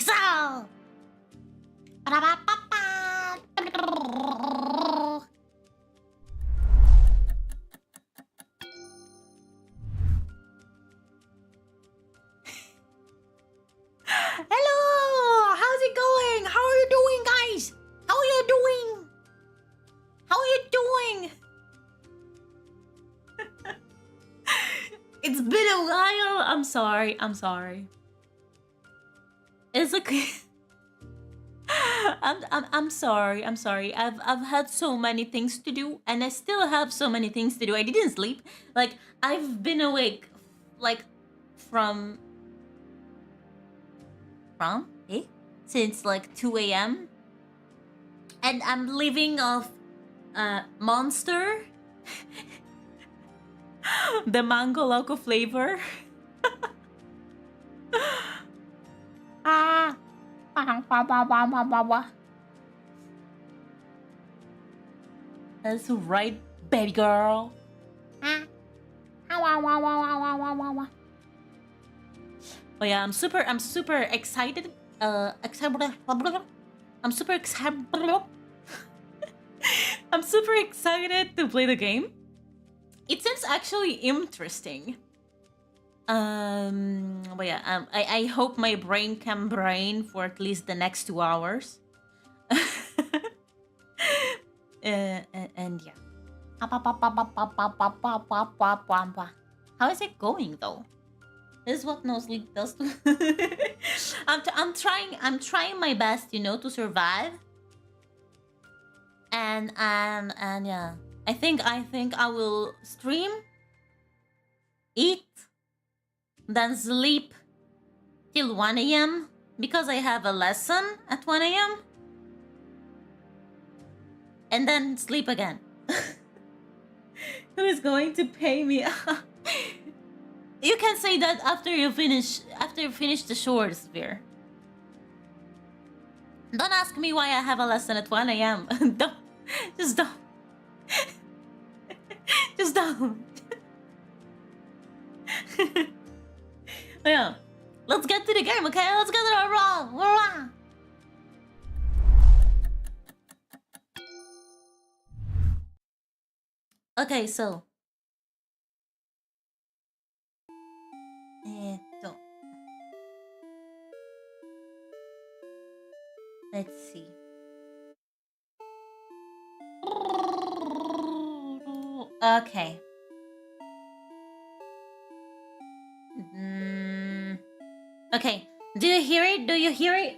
So. Hello! How's it going? How are you doing, guys? How are you doing? How are you doing? It's been a while. I'm sorry. It's okay. I'm sorry. I've had so many things to do, and I still have so many things to do. I didn't sleep. Like, I've been awake like from since like 2 a.m. and I'm living off Monster, the mango loco flavor. That's right, baby girl. Oh yeah, I'm super excited. I'm super excited to play the game. It seems actually interesting. But yeah, I hope my brain can brain for at least the next 2 hours. And yeah. How is it going though? This is what no sleep does to I'm trying my best, you know, to survive. And yeah. I think I will stream, eat, then sleep till 1 a.m. because I have a lesson at 1 a.m. and then sleep again. Who is going to pay me? You can say that after you finish the short sphere. Don't ask me why I have a lesson at 1 a.m. Just don't. Just don't. Yeah. Let's get to the game, okay? Let's get to the roll. Okay, so. Let's see. Okay. Okay. Do you hear it? Do you hear it?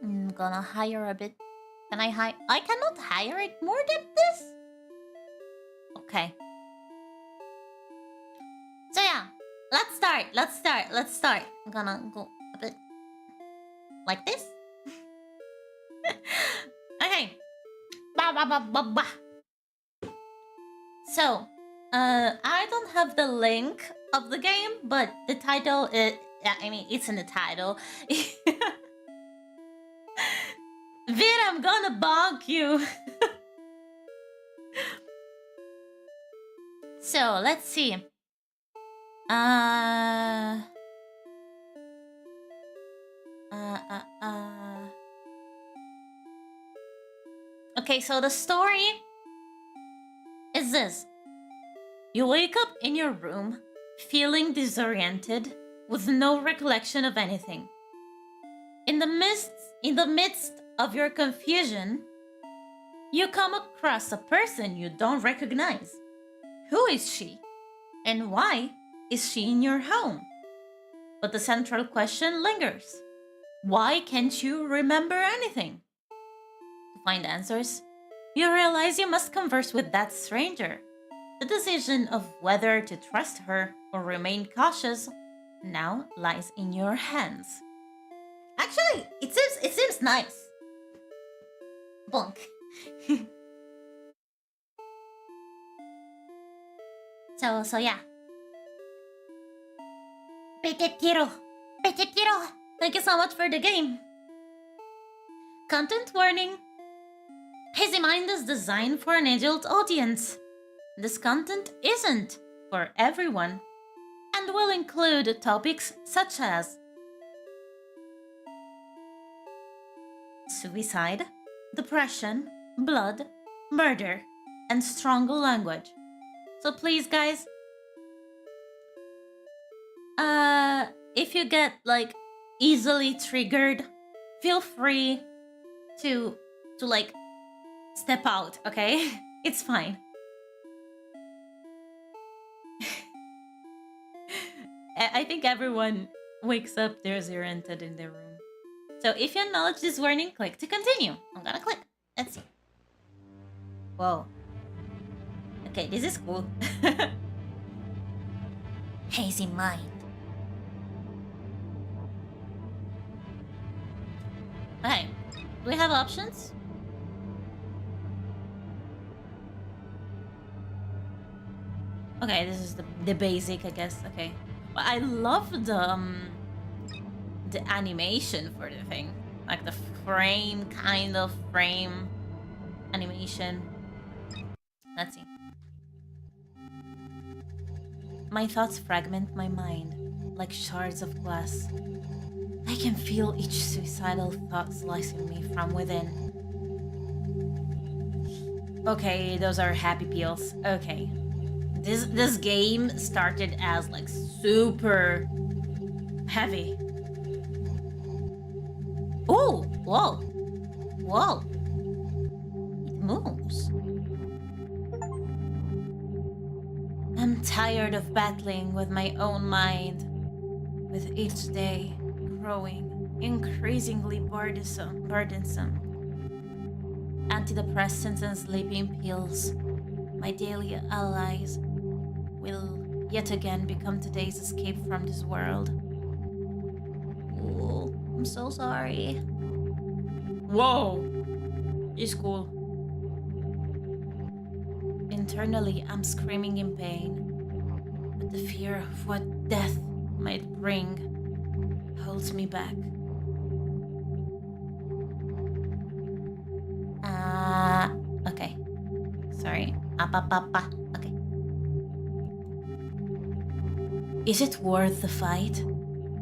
I'm gonna hire a bit. Can I hire? I cannot hire it more than this? Okay. So yeah. Let's start. I'm gonna go a bit like this. Okay. So, I don't have the link of the game, but the title is... I mean, it's in the title. Vid, I'm gonna bonk you. So, let's see. Okay, so the story is this. You wake up in your room, feeling disoriented, with no recollection of anything. In the midst of your confusion, you come across a person you don't recognize. Who is she? And why is she in your home? But the central question lingers. Why can't you remember anything? To find answers, you realize you must converse with that stranger. The decision of whether to trust her or remain cautious now lies in your hands. Actually, it seems nice. Bonk. So yeah. Petetiro. Thank you so much for the game. Content warning. Hazy Mind is designed for an adult audience. This content isn't for everyone. and will include topics such as suicide, depression, blood, murder, and strong language. So please, guys, if you get like easily triggered, feel free to like step out, okay? It's fine. I think everyone wakes up disoriented in their room. So if you acknowledge this warning, click to continue. I'm gonna click. Let's see. Whoa. Okay, this is cool. Hazy mind. Okay, do we have options? Okay, this is the basic, I guess. Okay, well, I love the animation for the thing, like the frame animation. Let's see. My thoughts fragment my mind like shards of glass. I can feel each suicidal thought slicing me from within. Okay, those are happy pills. Okay. This game started as like super heavy. Oh, whoa. Whoa. It moves. I'm tired of battling with my own mind. With each day growing increasingly burdensome. Antidepressants and sleeping pills, my daily allies, will yet again become today's escape from this world. Oh, I'm so sorry. Whoa! It's cool. Internally, I'm screaming in pain, but the fear of what death might bring holds me back. Okay. Sorry. Okay. Is it worth the fight?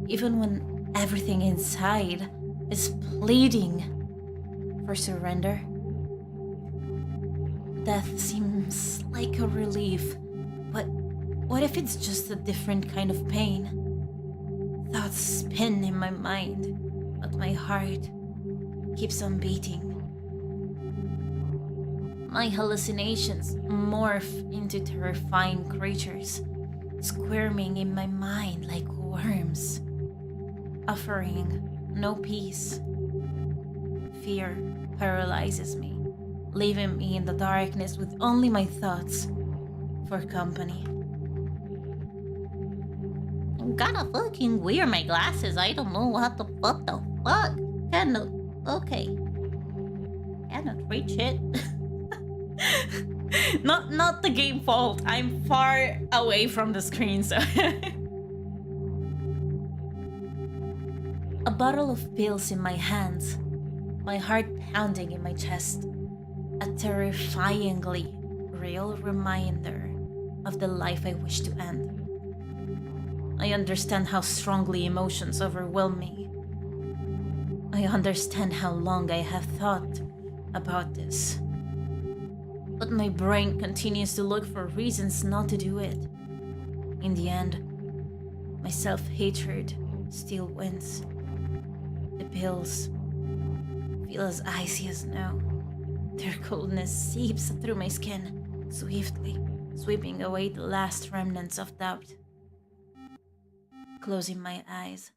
Even when everything inside is pleading for surrender? Death seems like a relief, but what if it's just a different kind of pain? Thoughts spin in my mind, but my heart keeps on beating. My hallucinations morph into terrifying creatures, squirming in my mind like worms, offering no peace. Fear paralyzes me, leaving me in the darkness with only my thoughts for company. I'm kinda fucking weird, my glasses. I don't know what the fuck. Okay. Cannot reach it. Not the game fault. I'm far away from the screen, so. A bottle of pills in my hands, my heart pounding in my chest. A terrifyingly real reminder of the life I wish to end. I understand how strongly emotions overwhelm me. I understand how long I have thought about this. But my brain continues to look for reasons not to do it. In the end, my self-hatred still wins. The pills feel as icy as snow. Their coldness seeps through my skin, swiftly sweeping away the last remnants of doubt. Closing my eyes,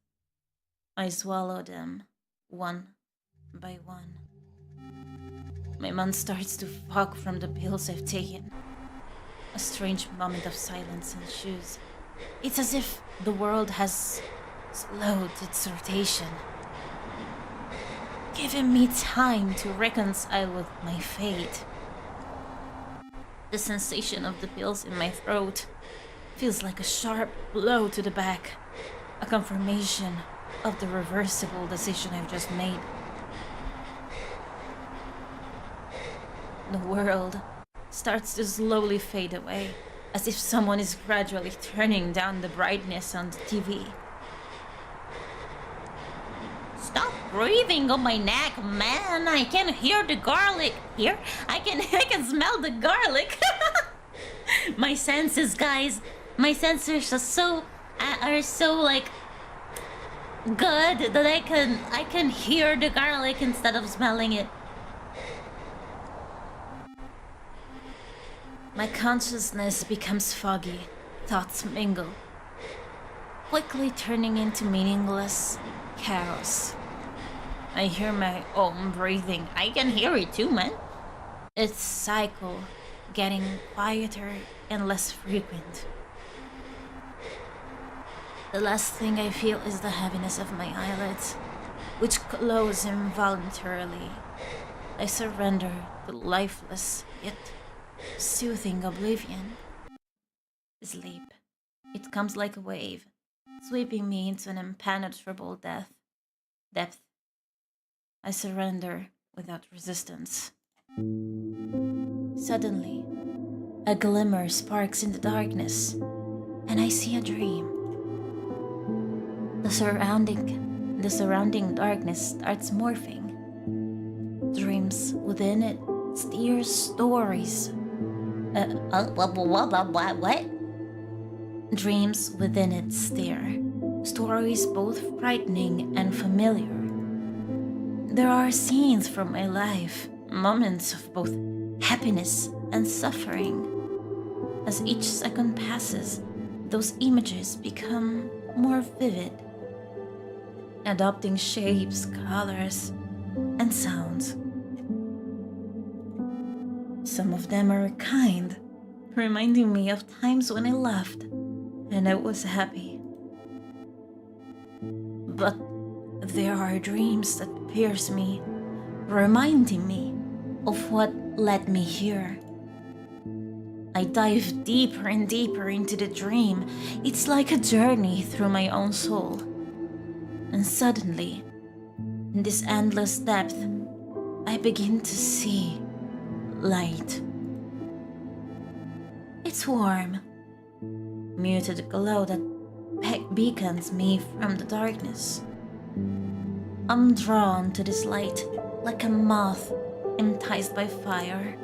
I swallow them one by one. My mind starts to fog from the pills I've taken. A strange moment of silence ensues. It's as if the world has slowed its rotation, giving me time to reconcile with my fate. The sensation of the pills in my throat feels like a sharp blow to the back, a confirmation of the reversible decision I've just made. The world starts to slowly fade away, as if someone is gradually turning down the brightness on the TV. Stop breathing on my neck, man! I can hear the garlic. Here? I can smell the garlic. My senses, guys. My senses are so like good that I can hear the garlic instead of smelling it. My consciousness becomes foggy. Thoughts mingle, quickly turning into meaningless chaos. I hear my own breathing. I can hear it too, man. It's cycle, getting quieter and less frequent. The last thing I feel is the heaviness of my eyelids, which close involuntarily. I surrender to lifeless yet soothing oblivion. Sleep. It comes like a wave, sweeping me into an impenetrable depth. I surrender without resistance. Suddenly, a glimmer sparks in the darkness, and I see a dream. The surrounding darkness starts morphing. Dreams within it steer stories. What? Dreams within it steer stories both frightening and familiar. There are scenes from my life, moments of both happiness and suffering. As each second passes, those images become more vivid, adopting shapes, colors, and sounds. Some of them are kind, reminding me of times when I laughed and I was happy. But there are dreams that pierce me, reminding me of what led me here. I dive deeper and deeper into the dream. It's like a journey through my own soul. And suddenly, in this endless depth, I begin to see light. It's warm, muted glow that beacons me from the darkness. I'm drawn to this light like a moth enticed by fire.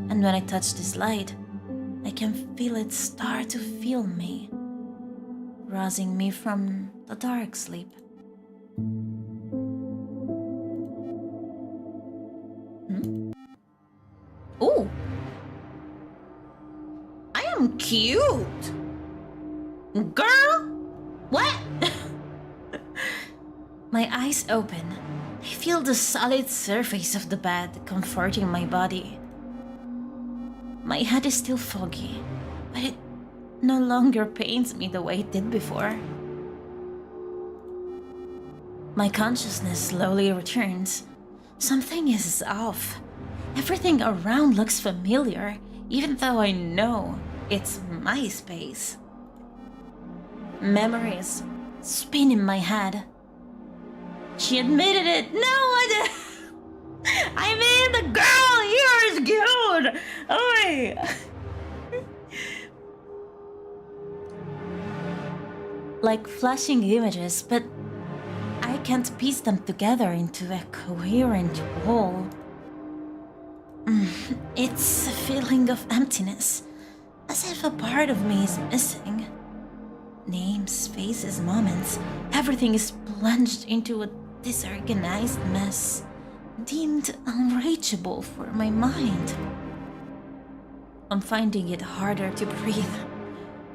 And when I touch this light, I can feel it start to feel me, rousing me from the dark sleep. Oh! I am cute! Girl! What? My eyes open. I feel the solid surface of the bed comforting my body. My head is still foggy, but it no longer pains me the way it did before. My consciousness slowly returns. Something is off. Everything around looks familiar, even though I know it's my space. Memories spin in my head. She admitted it. No, I mean, the girl here is cute. Oh my. Like flashing images, but I can't piece them together into a coherent whole. It's a feeling of emptiness, as if a part of me is missing. Names, faces, moments, everything is plunged into a disorganized mess, deemed unreachable for my mind. I'm finding it harder to breathe.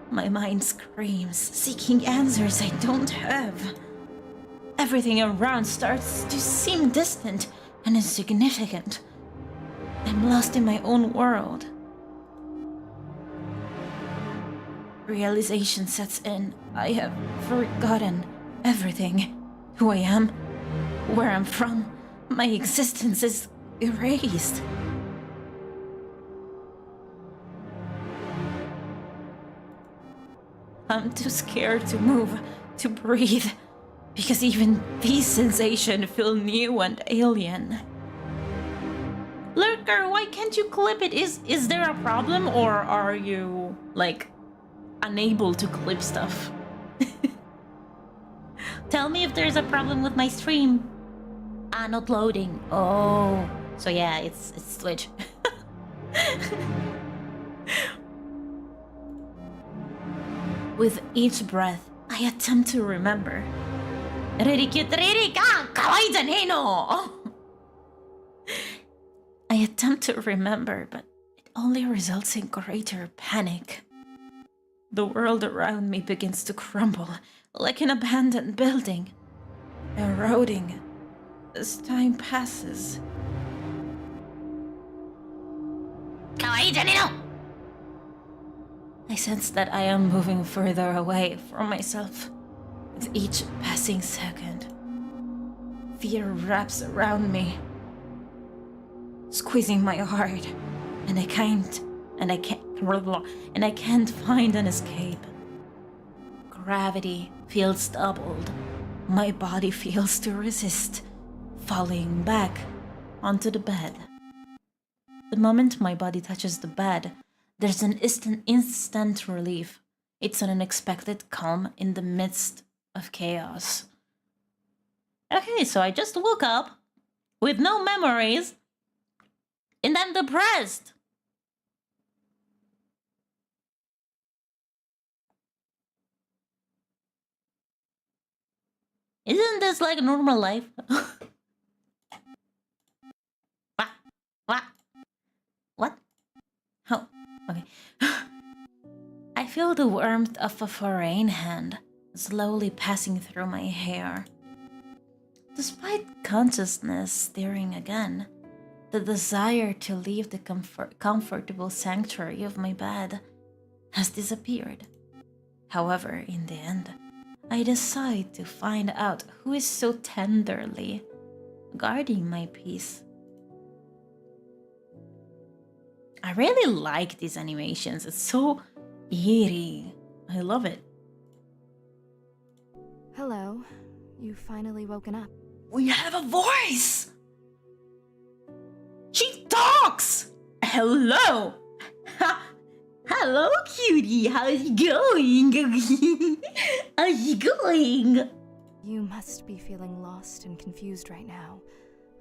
My mind screams, seeking answers I don't have. Everything around starts to seem distant and insignificant. I'm lost in my own world. Realization sets in. I have forgotten everything. Who I am, where I'm from. My existence is erased. I'm too scared to move, to breathe, because even these sensations feel new and alien. girl, why can't you clip it? Is there a problem, or are you, like, unable to clip stuff? Tell me if there's a problem with my stream. Ah, not loading. Oh, so yeah, it's Twitch. With each breath, I attempt to remember. I attempt to remember, but it only results in greater panic. The world around me begins to crumble like an abandoned building, eroding as time passes. I sense that I am moving further away from myself with each passing second. Fear wraps around me, squeezing my heart, and I can't find an escape. Gravity feels doubled. My body feels to resist, falling back onto the bed. The moment my body touches the bed, there's an instant relief. It's an unexpected calm in the midst of chaos. Okay, so I just woke up with no memories, and I'm depressed. Isn't this like a normal life? What? Oh, okay. I feel the warmth of a foreign hand slowly passing through my hair. Despite consciousness stirring again, the desire to leave the comfortable sanctuary of my bed has disappeared. However, in the end, I decide to find out who is so tenderly guarding my peace. I really like these animations. It's so eerie. I love it. Hello. You've finally woken up. We have a voice! She talks! Hello! Hello, cutie. How's it going? How's it going? You must be feeling lost and confused right now,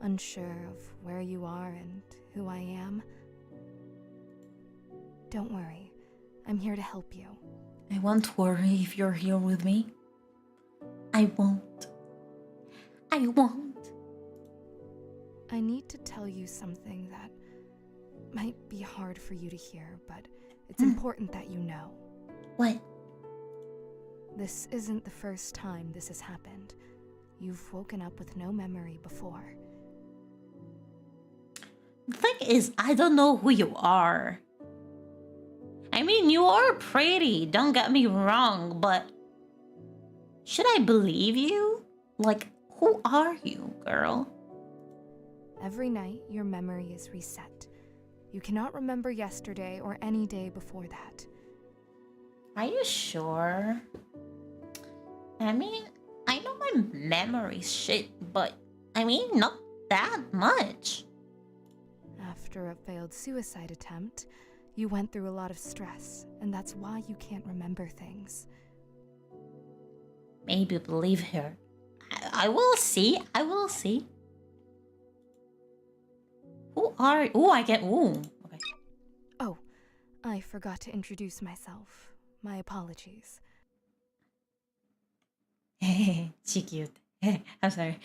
unsure of where you are and who I am. Don't worry. I'm here to help you. I won't worry if you're here with me. I won't. I won't. I need to tell you something that might be hard for you to hear, but it's important that you know. What? This isn't the first time this has happened. You've woken up with no memory before. The thing is, I don't know who you are. I mean, you are pretty, don't get me wrong, but should I believe you? Like, who are you, girl? Every night, your memory is reset. You cannot remember yesterday or any day before that. Are you sure? I mean, I know my memory's shit, but I mean, not that much. After a failed suicide attempt, you went through a lot of stress, and that's why you can't remember things. Maybe believe her. I will see. I will see. Who are... Oh, I get... Oh, okay. Oh, I forgot to introduce myself. My apologies. She cute. I'm sorry.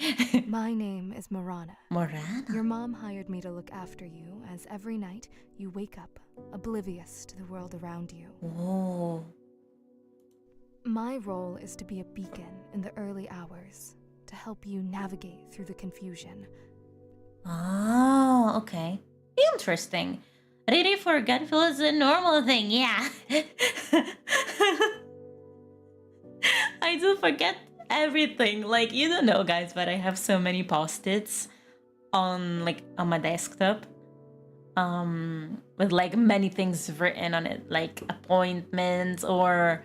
My name is Marana. Marana? Your mom hired me to look after you, as every night you wake up, oblivious to the world around you. Oh. My role is to be a beacon in the early hours, to help you navigate through the confusion. Oh, okay. Interesting. Really forgetful is a normal thing, yeah. I do forget everything. Like, you don't know, guys, but I have so many post-its on my desktop. With like many things written on it, like appointments or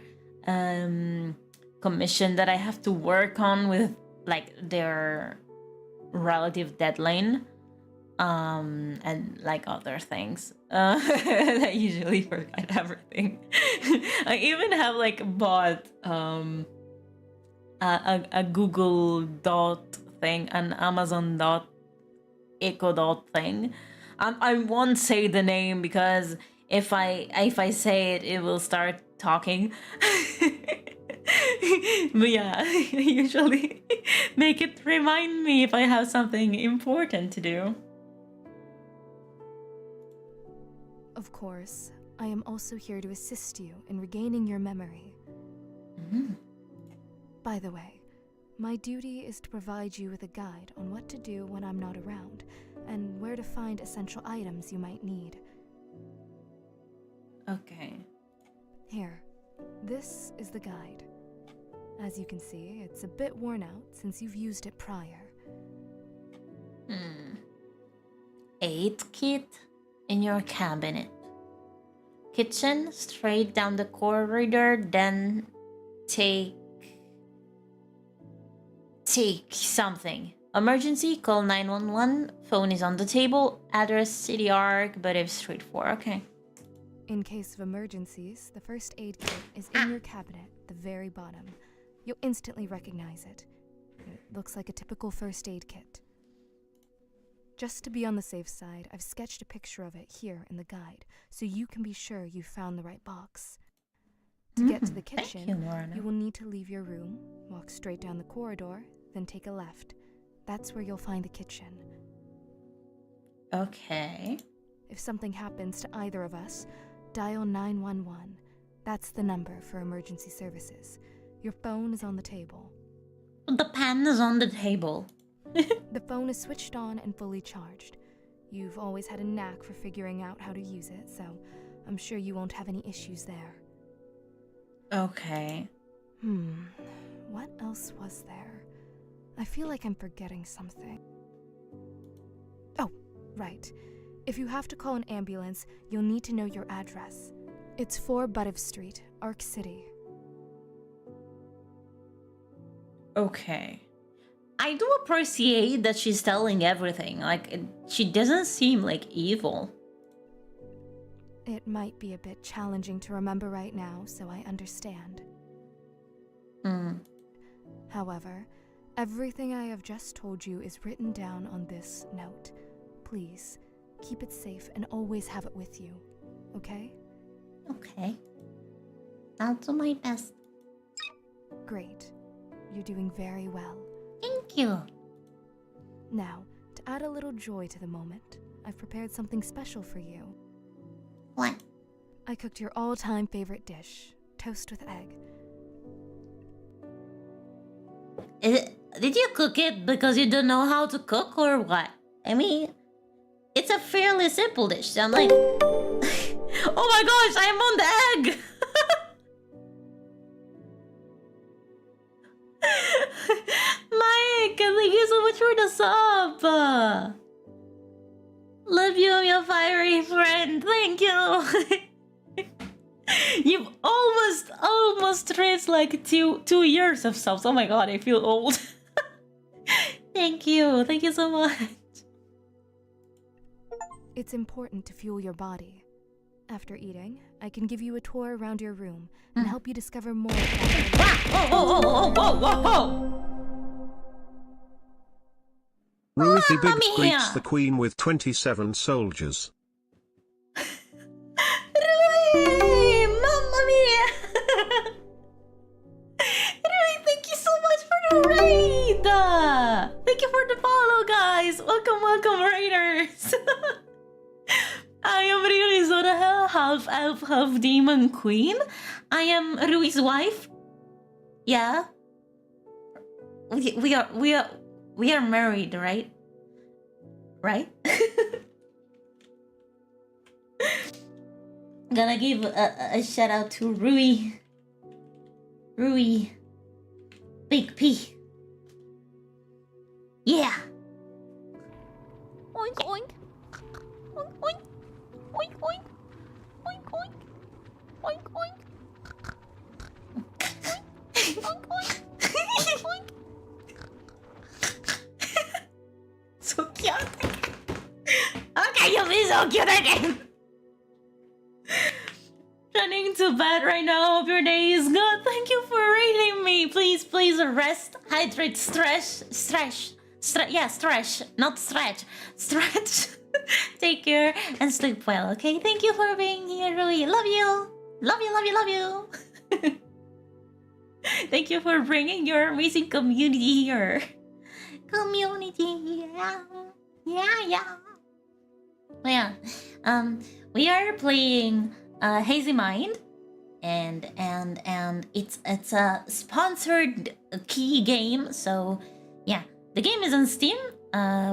commission that I have to work on with like their relative deadline. and like other things. I usually forget everything. I even have like bought a Google Dot thing, an Amazon Dot Echo Dot thing. I won't say the name because if I say it, it will start talking. But yeah, I usually make it remind me if I have something important to do. Of course, I am also here to assist you in regaining your memory. By the way, my duty is to provide you with a guide on what to do when I'm not around, and where to find essential items you might need. Okay. Here, this is the guide. As you can see, it's a bit worn out since you've used it prior. Aid kit in your cabinet. Kitchen, straight down the corridor, then take something. Emergency, call 911. Phone is on the table. Address City Arc, but if Street 4. Okay. In case of emergencies, the first aid kit is in your cabinet, the very bottom. You'll instantly recognize it. It looks like a typical first aid kit. Just to be on the safe side, I've sketched a picture of it here in the guide, so you can be sure you found the right box. To get to the kitchen, you will need to leave your room, walk straight down the corridor, then take a left. That's where you'll find the kitchen. Okay. If something happens to either of us, dial 911. That's the number for emergency services. Your phone is on the table. The pen is on the table. The phone is switched on and fully charged. You've always had a knack for figuring out how to use it, so I'm sure you won't have any issues there. Okay. What else was there? I feel like I'm forgetting something. Oh, right. If you have to call an ambulance, you'll need to know your address. It's 4 Buttiff Street, Arc City. Okay. I do appreciate that she's telling everything. Like, she doesn't seem like evil. It might be a bit challenging to remember right now, so I understand. However, everything I have just told you is written down on this note. Please, keep it safe and always have it with you, okay? Okay. I'll do my best. Great. You're doing very well. Thank you. Now, to add a little joy to the moment, I've prepared something special for you. What? I cooked your all-time favorite dish, toast with egg. Did you cook it because you don't know how to cook or what? I mean, it's a fairly simple dish. So I'm like, oh my gosh, I'm on the egg. Mike, thank you so much for the sub. Love you, my fiery friend. Thank you. You've almost reached like two years of subs. Oh my god, I feel old. Thank you so much. It's important to fuel your body. After eating, I can give you a tour around your room and help you discover more about Whoa. Ruthie Big greets the Queen with 27 soldiers. Rui! Mamma mia! Rui, thank you so much for the raid! Thank you for the follow, guys! Welcome, raiders! I am RiriZaurahel, half elf, half demon queen. I am Rui's wife. Yeah. We are married, right? Right? Gonna give a shout out to Rui. Big P. Yeah. Oink oink. Oink oink. Oink oink. Oink oink. Oink oink. Oink oink. Oink. So cute. so cute again. Running to bed right now. Hope your day is good. Thank you for reading me. Please, please rest, hydrate, stretch, not stretch, stretch. Take care and sleep well, okay? Thank you for being here, Rui. Love you. Love you, love you, love you. Thank you for bringing your amazing community here. Community, yeah. We are playing Hazy Mind, and it's a sponsored key game. So yeah, the game is on Steam.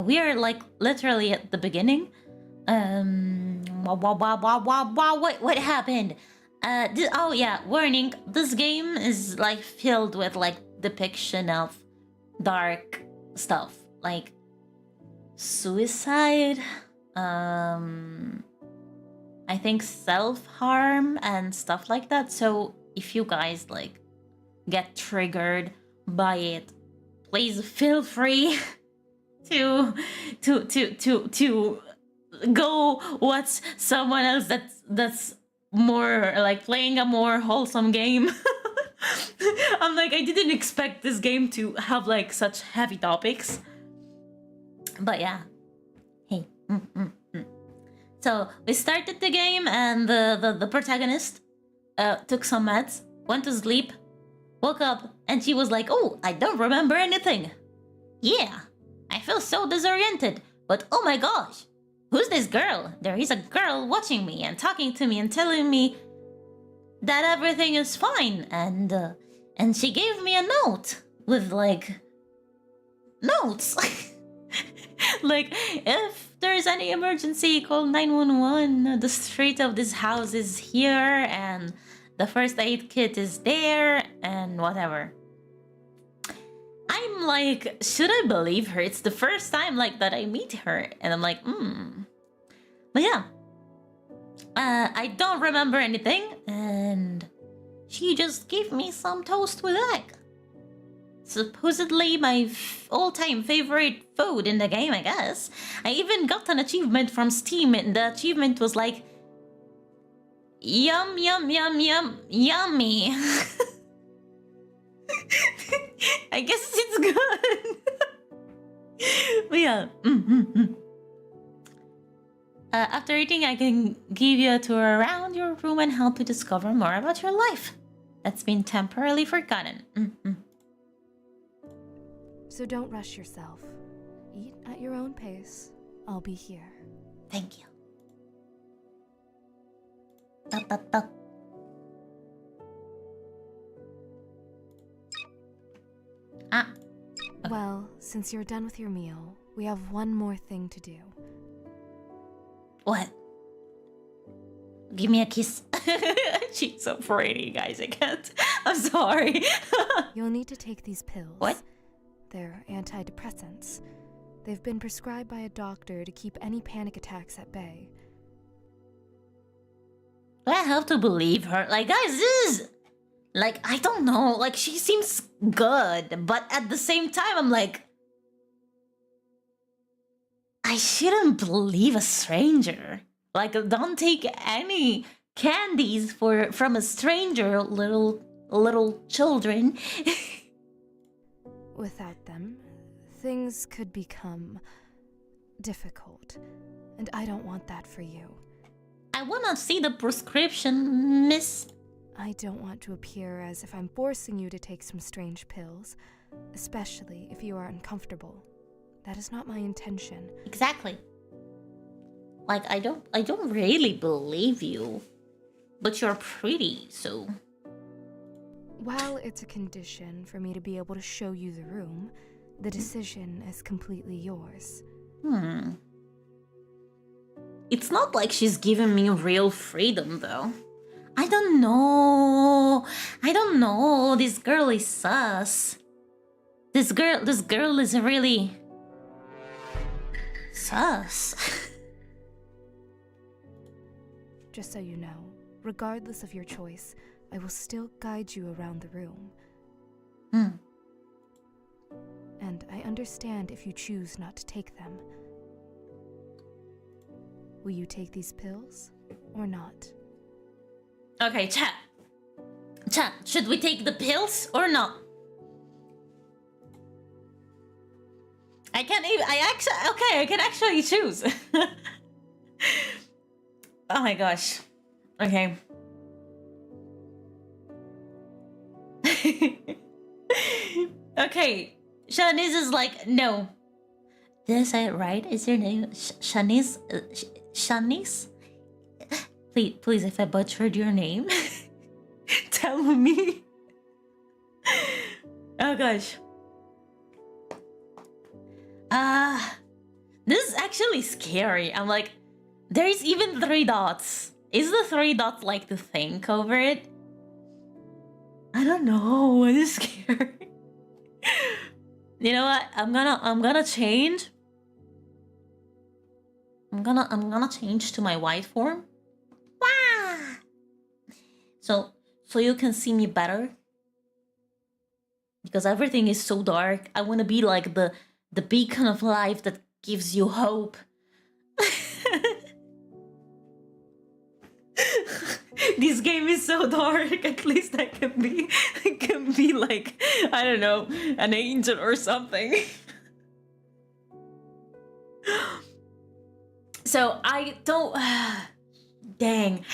We are like literally at the beginning. What happened? Oh yeah, warning. This game is like filled with like depiction of dark stuff, like suicide, I think self-harm and stuff like that. So if you guys like get triggered by it, please feel free to go watch someone else that's more like playing a more wholesome game. I'm like, I didn't expect this game to have like such heavy topics, but yeah. Hey. So we started the game, and the protagonist took some meds, went to sleep, woke up, and she was like, oh, I don't remember anything. Yeah, I feel so disoriented, but oh my gosh, who's this girl? There is a girl watching me and talking to me and telling me that everything is fine, and she gave me a note with like notes. Like, if there's any emergency, call 911. The street of this house is here, and the first aid kit is there, and whatever. I'm like, should I believe her? It's the first time like that I meet her, and I'm like, But yeah, I don't remember anything, and she just gave me some toast with egg. Supposedly my all-time favorite food in the game, I guess. I even got an achievement from Steam, and the achievement was like, yum, yum, yum, yum, yummy. I guess it's good. But yeah. After eating, I can give you a tour around your room and help you discover more about your life that's been temporarily forgotten. So don't rush yourself. Eat at your own pace. I'll be here. Thank you. Okay. Well, since you're done with your meal, we have one more thing to do. What? Give me a kiss. She's so pretty, guys. I can't. I'm sorry. You'll need to take these pills. What? They're antidepressants. They've been prescribed by a doctor to keep any panic attacks at bay. Do I have to believe her? Like, guys, this is... Like, I don't know. Like, she seems good. But at the same time, I'm like... I shouldn't believe a stranger. Like, don't take any candies from a stranger, little children. Without them, things could become difficult, and I don't want that for you. I wanna see the prescription, miss. I don't want to appear as if I'm forcing you to take some strange pills, especially if you are uncomfortable. That is not my intention. Exactly. Like, I don't really believe you, but you're pretty, so... While it's a condition for me to be able to show you the room, the decision is completely yours. It's not like she's giving me real freedom, though. I don't know. This girl is sus. This girl is really... sus. Just so you know, regardless of your choice, I will still guide you around the room. And I understand if you choose not to take them. Will you take these pills or not? Okay, chat. Chat, should we take the pills or not? I can actually choose. Oh my gosh. Okay. Okay. Shanice is like, no. Did I say it right? Is your name Shanice? Shanice? Please, if I butchered your name, tell me. Oh gosh. This is actually scary. I'm like, there's even 3 dots. Is the 3 dots like to think over it? I don't know. It is scary. You know what? I'm gonna change. I'm gonna change to my white form. Wow. So you can see me better. Because everything is so dark. I wanna be like the beacon of life that gives you hope. This game is so dark. At least I can be like, I don't know, an angel or something. So I don't. Dang,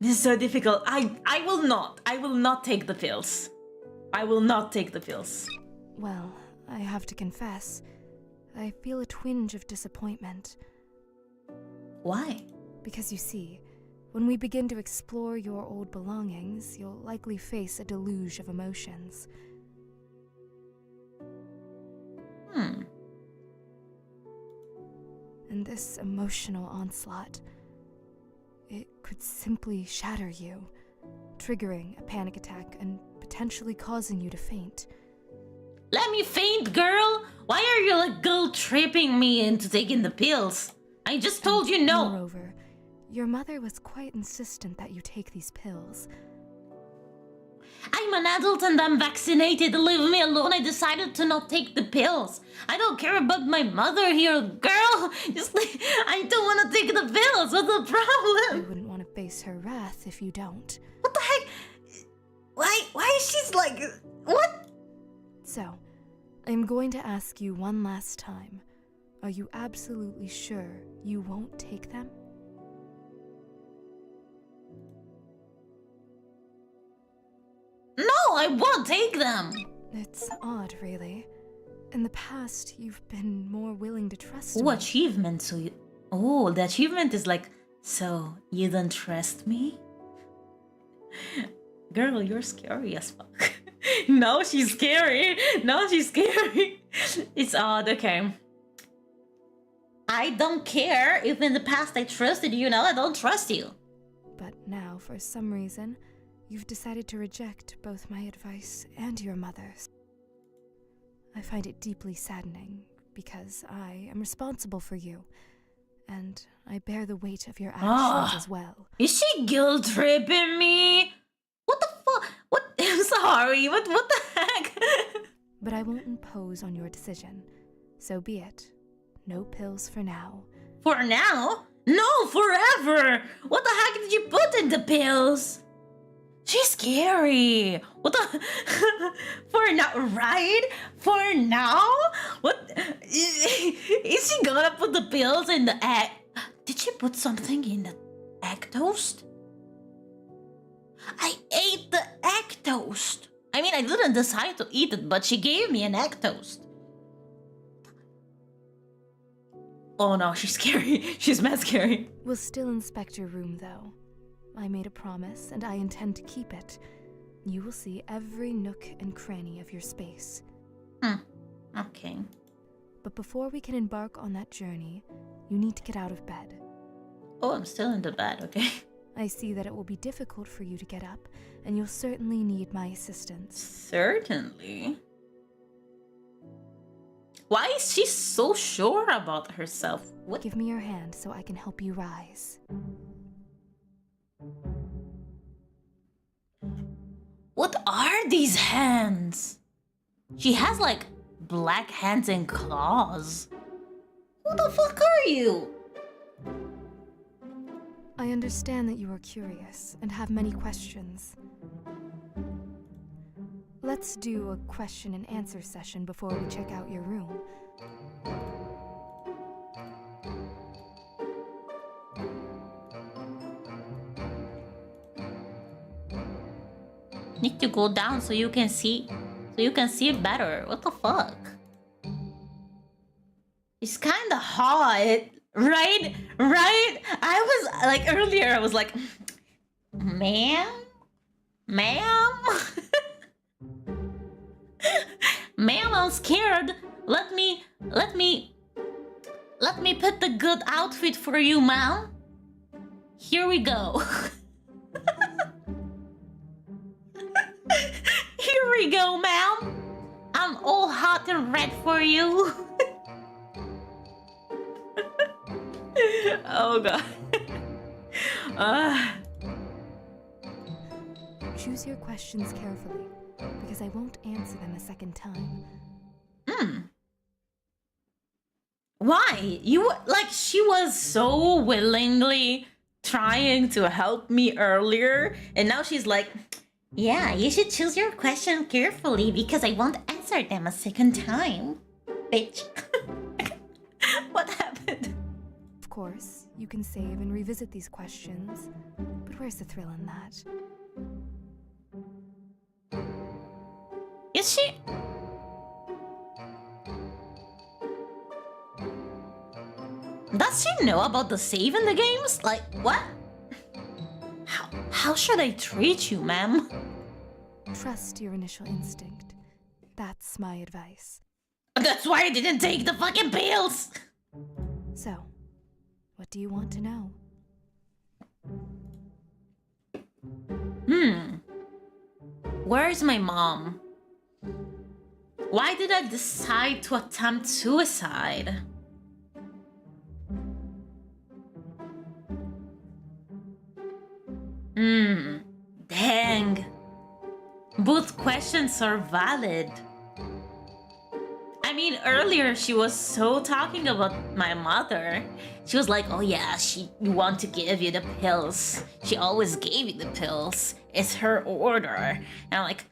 this is so difficult. I will not take the pills. I will not take the pills. Well, I have to confess, I feel a twinge of disappointment. Why? Because you see, when we begin to explore your old belongings, you'll likely face a deluge of emotions. And this emotional onslaught, it could simply shatter you, triggering a panic attack and potentially causing you to faint. Let me faint, girl! Why are you like guilt-tripping me into taking the pills? I just told you no! Moreover, your mother was quite insistent that you take these pills. I'm an adult and I'm vaccinated. Leave me alone. I decided to not take the pills. I don't care about my mother here, girl. Just I don't want to take the pills. What's the problem? I wouldn't want to face her wrath if you don't. What the heck? Why is she like... What? So, I'm going to ask you one last time. Are you absolutely sure you won't take them? No, I won't take them. It's odd, really. In the past, you've been more willing to trust me. Oh, achievement. So you... Oh, the achievement is like, so you don't trust me? Girl, you're scary as fuck. No, she's scary. No, she's scary. It's odd, okay. I don't care if in the past I trusted you, now I don't trust you. But now, for some reason, you've decided to reject both my advice and your mother's. I find it deeply saddening, because I am responsible for you, and I bear the weight of your actions as well. Is she guilt-tripping me? What the fuck? What? I'm sorry, what the heck? But I won't impose on your decision. So be it. No pills for now. For now? No, forever! What the heck did you put in the pills? She's scary. What the? For now, right? For now? What? Is she gonna put the pills in the egg? Did she put something in the egg toast? I ate the egg toast. I mean, I didn't decide to eat it, but she gave me an egg toast. Oh no, she's scary. She's mad scary. We'll still inspect your room, though. I made a promise, and I intend to keep it. You will see every nook and cranny of your space. Okay. But before we can embark on that journey, you need to get out of bed. Oh, I'm still in the bed, okay. I see that it will be difficult for you to get up, and you'll certainly need my assistance. Certainly. Why is she so sure about herself? What? Give me your hand so I can help you rise. What are these hands? She has like black hands and claws. Who the fuck are you? I understand that you are curious and have many questions. Let's do a question and answer session before we check out your room. Need to go down so you can see it better. What the fuck? It's kind of hot, right? Right? I was like earlier. I was like, ma'am. Ma'am, I'm scared. Let me put the good outfit for you, ma'am. Here we go. Here we go, ma'am. I'm all hot and red for you. Oh god. Choose your questions carefully, because I won't answer them a second time. Why? She was so willingly trying to help me earlier, and now she's like, yeah, you should choose your question carefully because I won't answer them a second time. Bitch. What happened? Of course, you can save and revisit these questions, but where's the thrill in that? Is she? Does she know about the save in the games? Like, what? How should I treat you, ma'am? Trust your initial instinct. That's my advice. That's why I didn't take the fucking pills! So, what do you want to know? Where's my mom? Why did I decide to attempt suicide? Dang. Both questions are valid. I mean, earlier she was so talking about my mother. She was like, oh yeah, she want to give you the pills. She always gave you the pills. It's her order. And I'm like,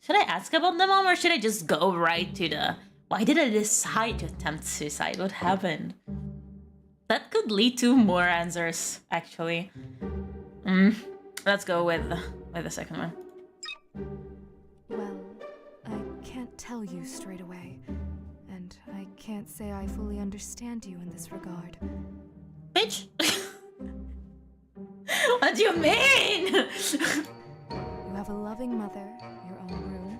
should I ask about the mom or should I just go right to the... Why did I decide to attempt suicide? What happened? That could lead to more answers, actually. Let's go with the second one. Well, I can't tell you straight away, and I can't say I fully understand you in this regard. Bitch! What do you mean? You have a loving mother, your own room.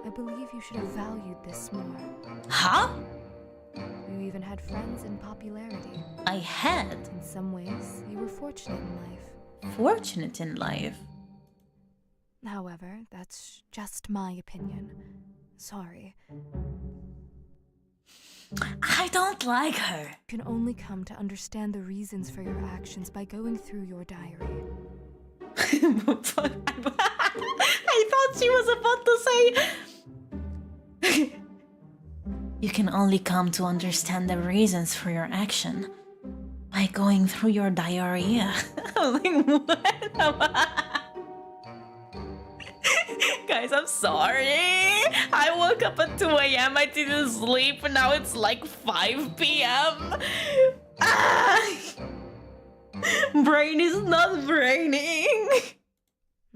I believe you should have valued this more. Huh? You even had friends in popularity. I had. In some ways, you were fortunate in life. Fortunate in life. However, that's just my opinion. Sorry. I don't like her. You can only come to understand the reasons for your actions by going through your diary. I thought she was about to say... You can only come to understand the reasons for your action by going through your diarrhea. I was like, what? Guys, I'm sorry. I woke up at 2 a.m. I didn't sleep and now it's like 5 p.m. Brain is not braining.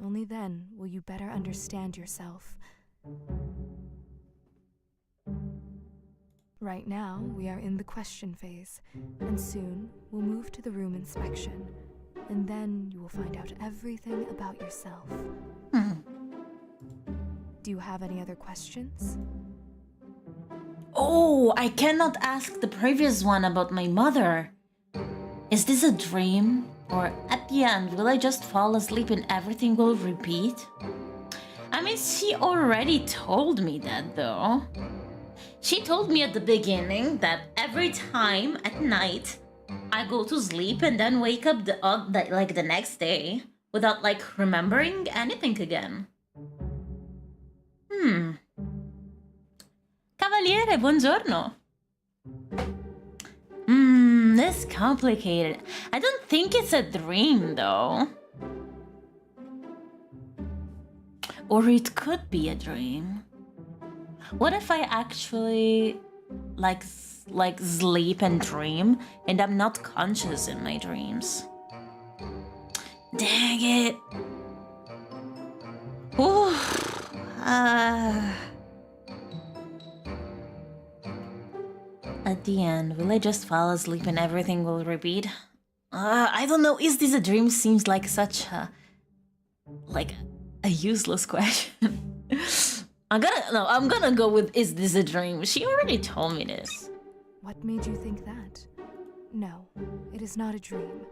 Only then will you better understand yourself. Right now, we are in the question phase, and soon we'll move to the room inspection, and then you will find out everything about yourself. Do you have any other questions? Oh, I cannot ask the previous one about my mother. Is this a dream? Or at the end, will I just fall asleep and everything will repeat? I mean, she already told me that though. She told me at the beginning that every time at night I go to sleep and then wake up the next day without like remembering anything again. Cavaliere, buongiorno. this complicated. I don't think it's a dream though. Or it could be a dream. What if I actually like sleep and dream and I'm not conscious in my dreams? Dang it. Ooh. At the end, will I just fall asleep and everything will repeat? I don't know. Is this a dream? Seems like such a useless question. I'm gonna go with is this a dream? She already told me this. What made you think that? No, it is not a dream.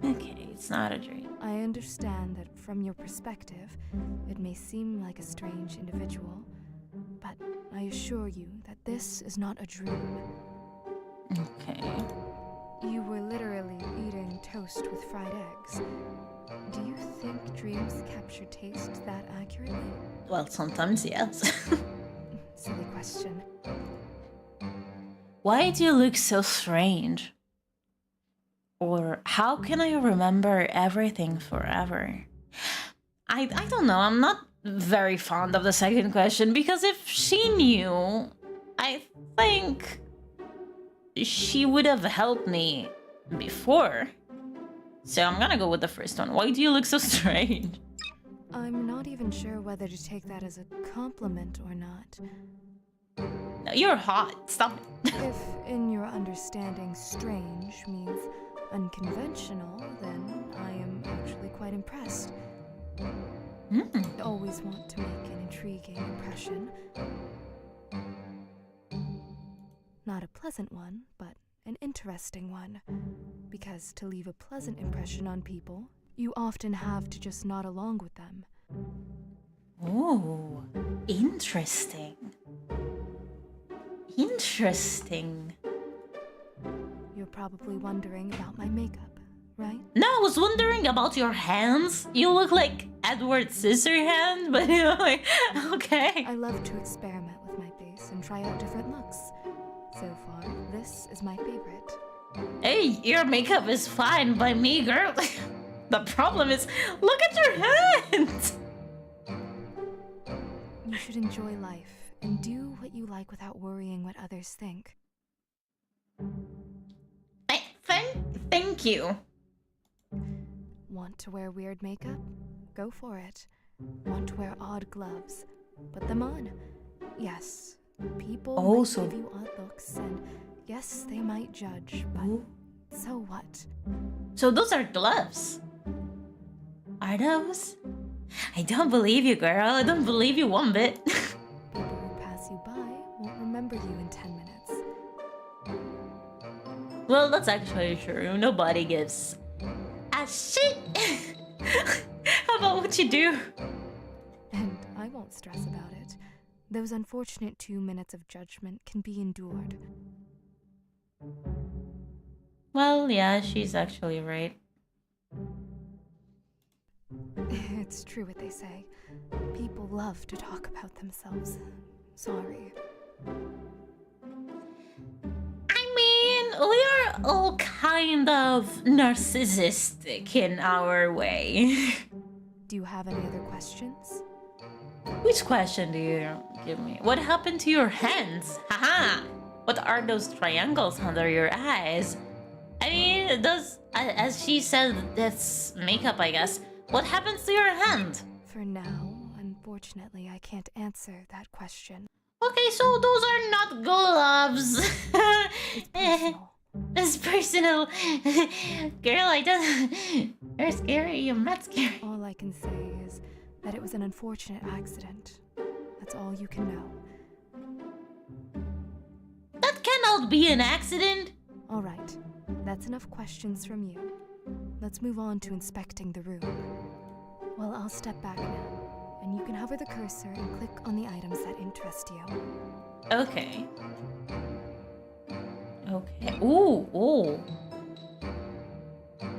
Okay, it's not a dream. I understand that from your perspective, it may seem like a strange individual, but I assure you that this is not a dream. Okay. You were literally eating toast with fried eggs. Do you think dreams capture taste that accurately? Well, sometimes yes. Silly question. Why do you look so strange? Or how can I remember everything forever? I don't know. I'm not very fond of the second question because if she knew, I think she would have helped me before. So I'm gonna go with the first one. Why do you look so strange? I'm not even sure whether to take that as a compliment or not. No, you're hot. Stop it. If in your understanding strange means unconventional, then I am actually quite impressed. I always want to make an intriguing impression. Not a pleasant one, but an interesting one. Because to leave a pleasant impression on people, you often have to just nod along with them. Oh, interesting. Interesting. You're probably wondering about my makeup, right? No, I was wondering about your hands. You look like Edward Scissorhand, but you know, like, okay. I love to experiment with my face and try out different looks. So far, this is my favorite. Hey, your makeup is fine by me, girl. The problem is, look at your hands. You should enjoy life and do what you like without worrying what others think. Thank you. Want to wear weird makeup? Go for it. Want to wear odd gloves? Put them on. Yes, people might give you odd looks, and yes, they might judge, but so what? So those are gloves. Are those? I don't believe you, girl. I don't believe you one bit. People who pass you by won't remember you in 10 minutes. Well, that's actually true. Nobody gives a shit about what you do. And I won't stress about it. Those unfortunate 2 minutes of judgment can be endured. Well, yeah, she's actually right. It's true what they say. People love to talk about themselves. Sorry. I mean, we are all kind of narcissistic in our way. Do you have any other questions? Which question do you give me? What happened to your hands? Haha! What are those triangles under your eyes? I mean, as she said, that's makeup, I guess. What happens to your hand? For now, unfortunately, I can't answer that question. Okay, so those are not gloves. It's personal. It's personal. Girl, I don't... You're scary. You're not scary. All I can say is that it was an unfortunate accident. That's all you can know. That cannot be an accident. All right, that's enough questions from you. Let's move on to inspecting the room. Well, I'll step back now, and you can hover the cursor and click on the items that interest you. Okay. Okay. Ooh.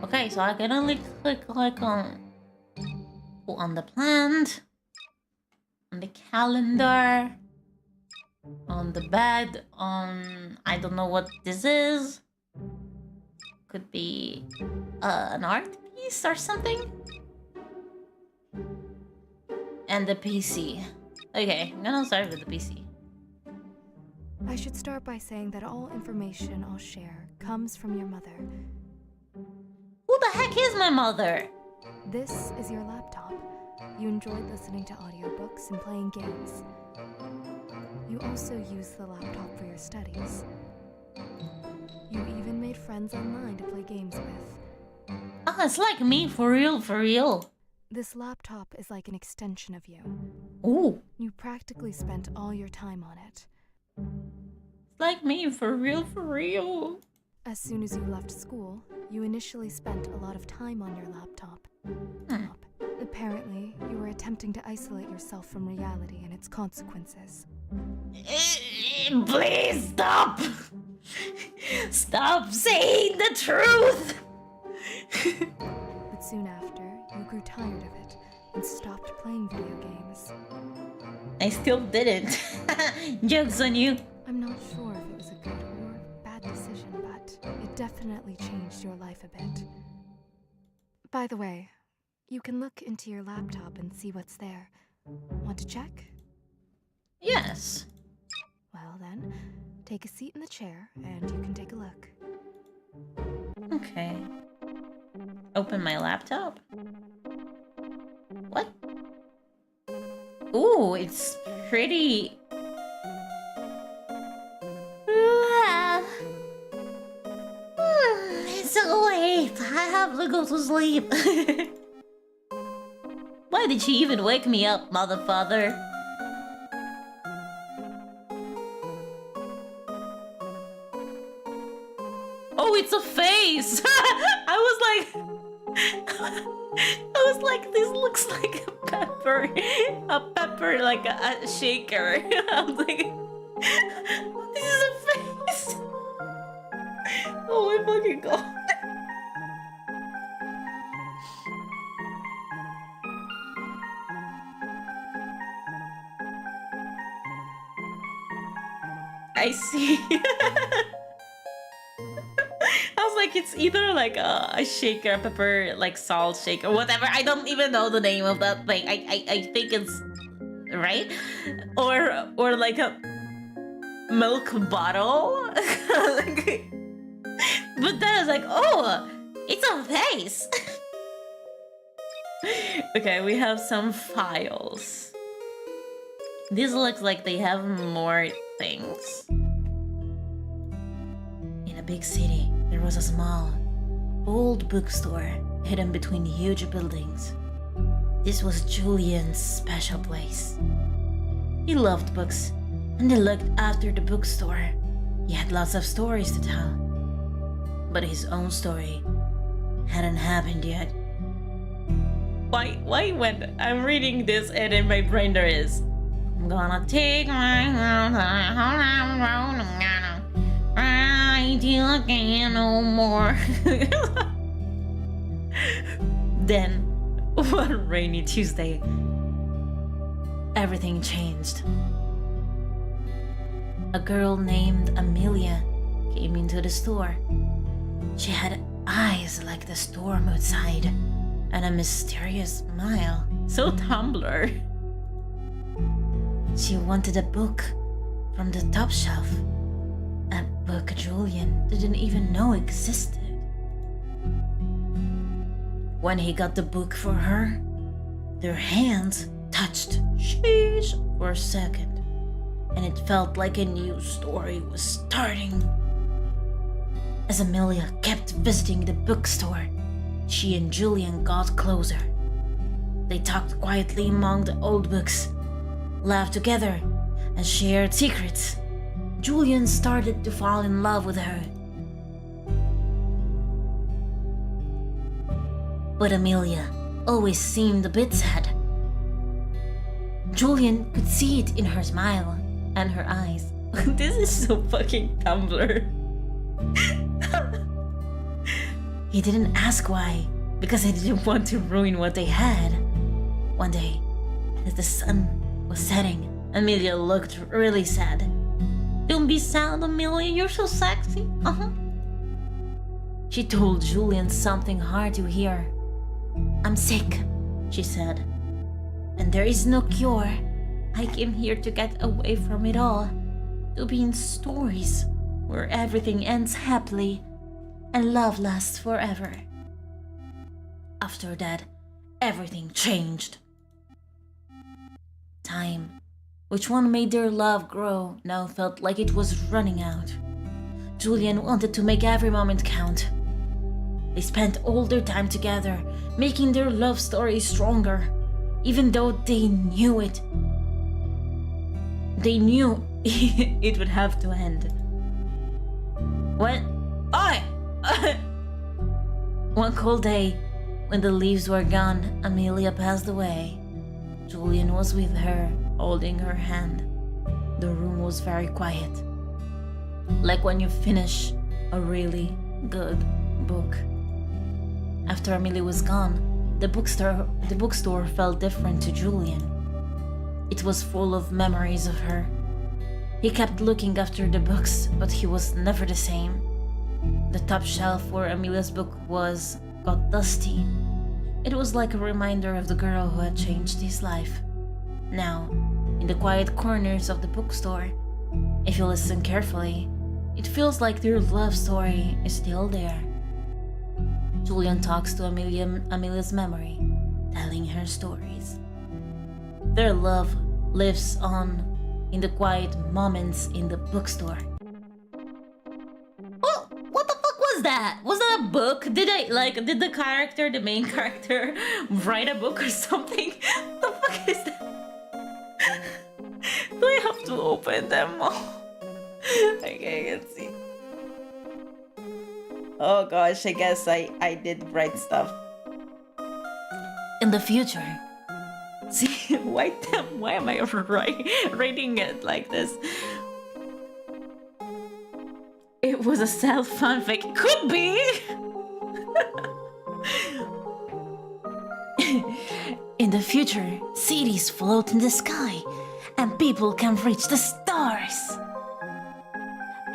Okay, so I can only click like on the plant, on the calendar, on the bed, on I don't know what this is. Could be an art piece or something. And the PC. Okay, I'm gonna start with the PC. I should start by saying that all information I'll share comes from your mother. Who the heck is my mother? This is your laptop. You enjoyed listening to audiobooks and playing games. You also use the laptop for your studies. You even made friends online to play games with. Ah, it's like me, for real, for real. This laptop is like an extension of you. Ooh. You practically spent all your time on it. It's like me, for real, for real. As soon as you left school, you initially spent a lot of time on your laptop. Apparently, you were attempting to isolate yourself from reality and its consequences. Please stop! Stop saying the truth! But soon after, you grew tired of it and stopped playing video games. I still didn't. Joke's on you. I'm not sure if it was a good or bad decision, but it definitely changed your life a bit. By the way, you can look into your laptop and see what's there. Want to check? Yes. Well then, take a seat in the chair and you can take a look. Okay. Open my laptop. What? Ooh, it's pretty... It's so late. I have to go to sleep. Why did she even wake me up, motherfather? Oh, it's a face! I was like, this looks like a pepper, like a shaker. I was like, this is a face! Oh my fucking god. I see. I was like, it's either like a shaker, a pepper, like salt shaker, whatever. I don't even know the name of that thing. I think it's right, or like a milk bottle. But then I was like, oh, it's a face. Okay, we have some files. These looks like they have more things. In a big city, there was a small, old bookstore hidden between huge buildings. This was Julian's special place. He loved books, and he looked after the bookstore. He had lots of stories to tell. But his own story hadn't happened yet. Why when I'm reading this and in my brain there is, I'm gonna take my road, I'm gonna ride till I can't no more. Then, one rainy Tuesday, everything changed. A girl named Amelia came into the store. She had eyes like the storm outside and a mysterious smile, so Tumblr. She wanted a book from the top shelf, a book Julian didn't even know existed. When he got the book for her, their hands touched sheesh for a second, and it felt like a new story was starting. As Amelia kept visiting the bookstore, she and Julian got closer. They talked quietly among the old books, laughed together, and shared secrets. Julian started to fall in love with her. But Amelia always seemed a bit sad. Julian could see it in her smile and her eyes. This is so fucking Tumblr. He didn't ask why, because he didn't want to ruin what they had. One day, as the sun was setting, Amelia looked really sad. Don't be sad, Amelia, you're so sexy. She She told Julian something hard to hear. "I'm sick," she said, "and there is no cure. I came here to get away from it all, to be in stories where everything ends happily and love lasts forever." After that, everything changed. Time, which one made their love grow, now felt like it was running out. Julian wanted to make every moment count. They spent all their time together, making their love story stronger, even though they knew it. They knew it would have to end. What? One cold day, when the leaves were gone, Amelia passed away. Julian was with her, holding her hand. The room was very quiet, like when you finish a really good book. After Amelia was gone, the bookstore felt different to Julian. It was full of memories of her. He kept looking after the books, but he was never the same. The top shelf where Amelia's book got dusty. It was like a reminder of the girl who had changed his life. Now, in the quiet corners of the bookstore, if you listen carefully, it feels like their love story is still there. Julian talks to Amelia's memory, telling her stories. Their love lives on in the quiet moments in the bookstore. Oh, what the fuck was that? Was that a book? Did the main character, write a book or something? What the fuck is that? Do I have to open them all? Okay, let's see. Oh gosh, I guess I did write stuff. In the future. See, why am I writing it like this? It was a self-fanfic. Could be! In the future, cities float in the sky, and people can reach the stars.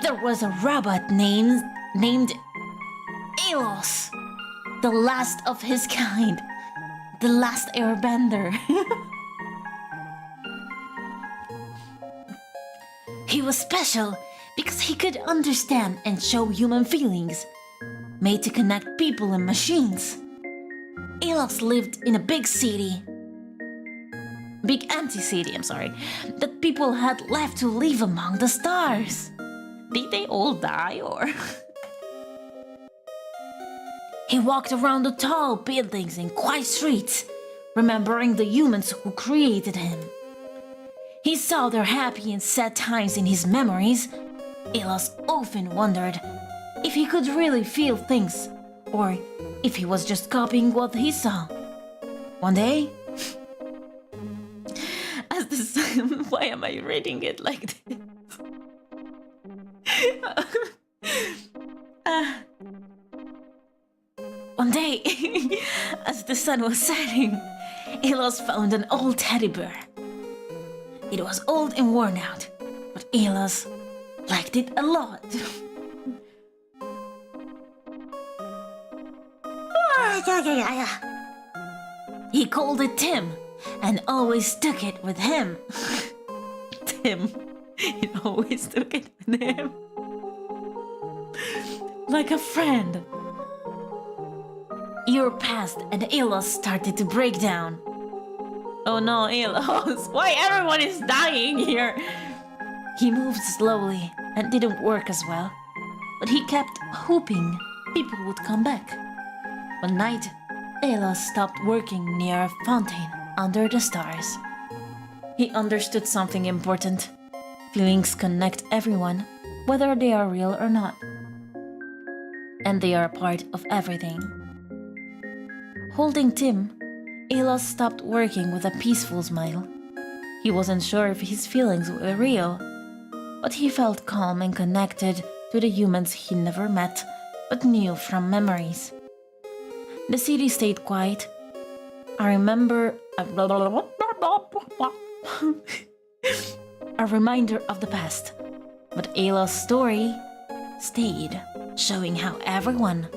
There was a robot named Elos, the last of his kind, the last airbender. He was special because he could understand and show human feelings, made to connect people and machines. Elos lived in a big empty city, that people had left to live among the stars. Did they all die or? He walked around the tall buildings and quiet streets, remembering the humans who created him. He saw their happy and sad times in his memories. Elos often wondered if he could really feel things, or if he was just copying what he saw. One day, as the sun, why am I reading it like this? One day, as the sun was setting, Elos found an old teddy bear. It was old and worn out, but Elos liked it a lot. He called it Tim and always took it with him. Tim, he always took it with him. Like a friend. Year passed and Elos started to break down. Oh no, Elos, why everyone is dying here? He moved slowly and didn't work as well, but he kept hoping people would come back. One night, Elos stopped working near a fountain under the stars. He understood something important. Feelings connect everyone, whether they are real or not. And they are a part of everything. Holding Tim, Elos stopped working with a peaceful smile. He wasn't sure if his feelings were real, but he felt calm and connected to the humans he never met, but knew from memories. The city stayed quiet. I remember a reminder of the past, but Elos' story stayed, showing how everyone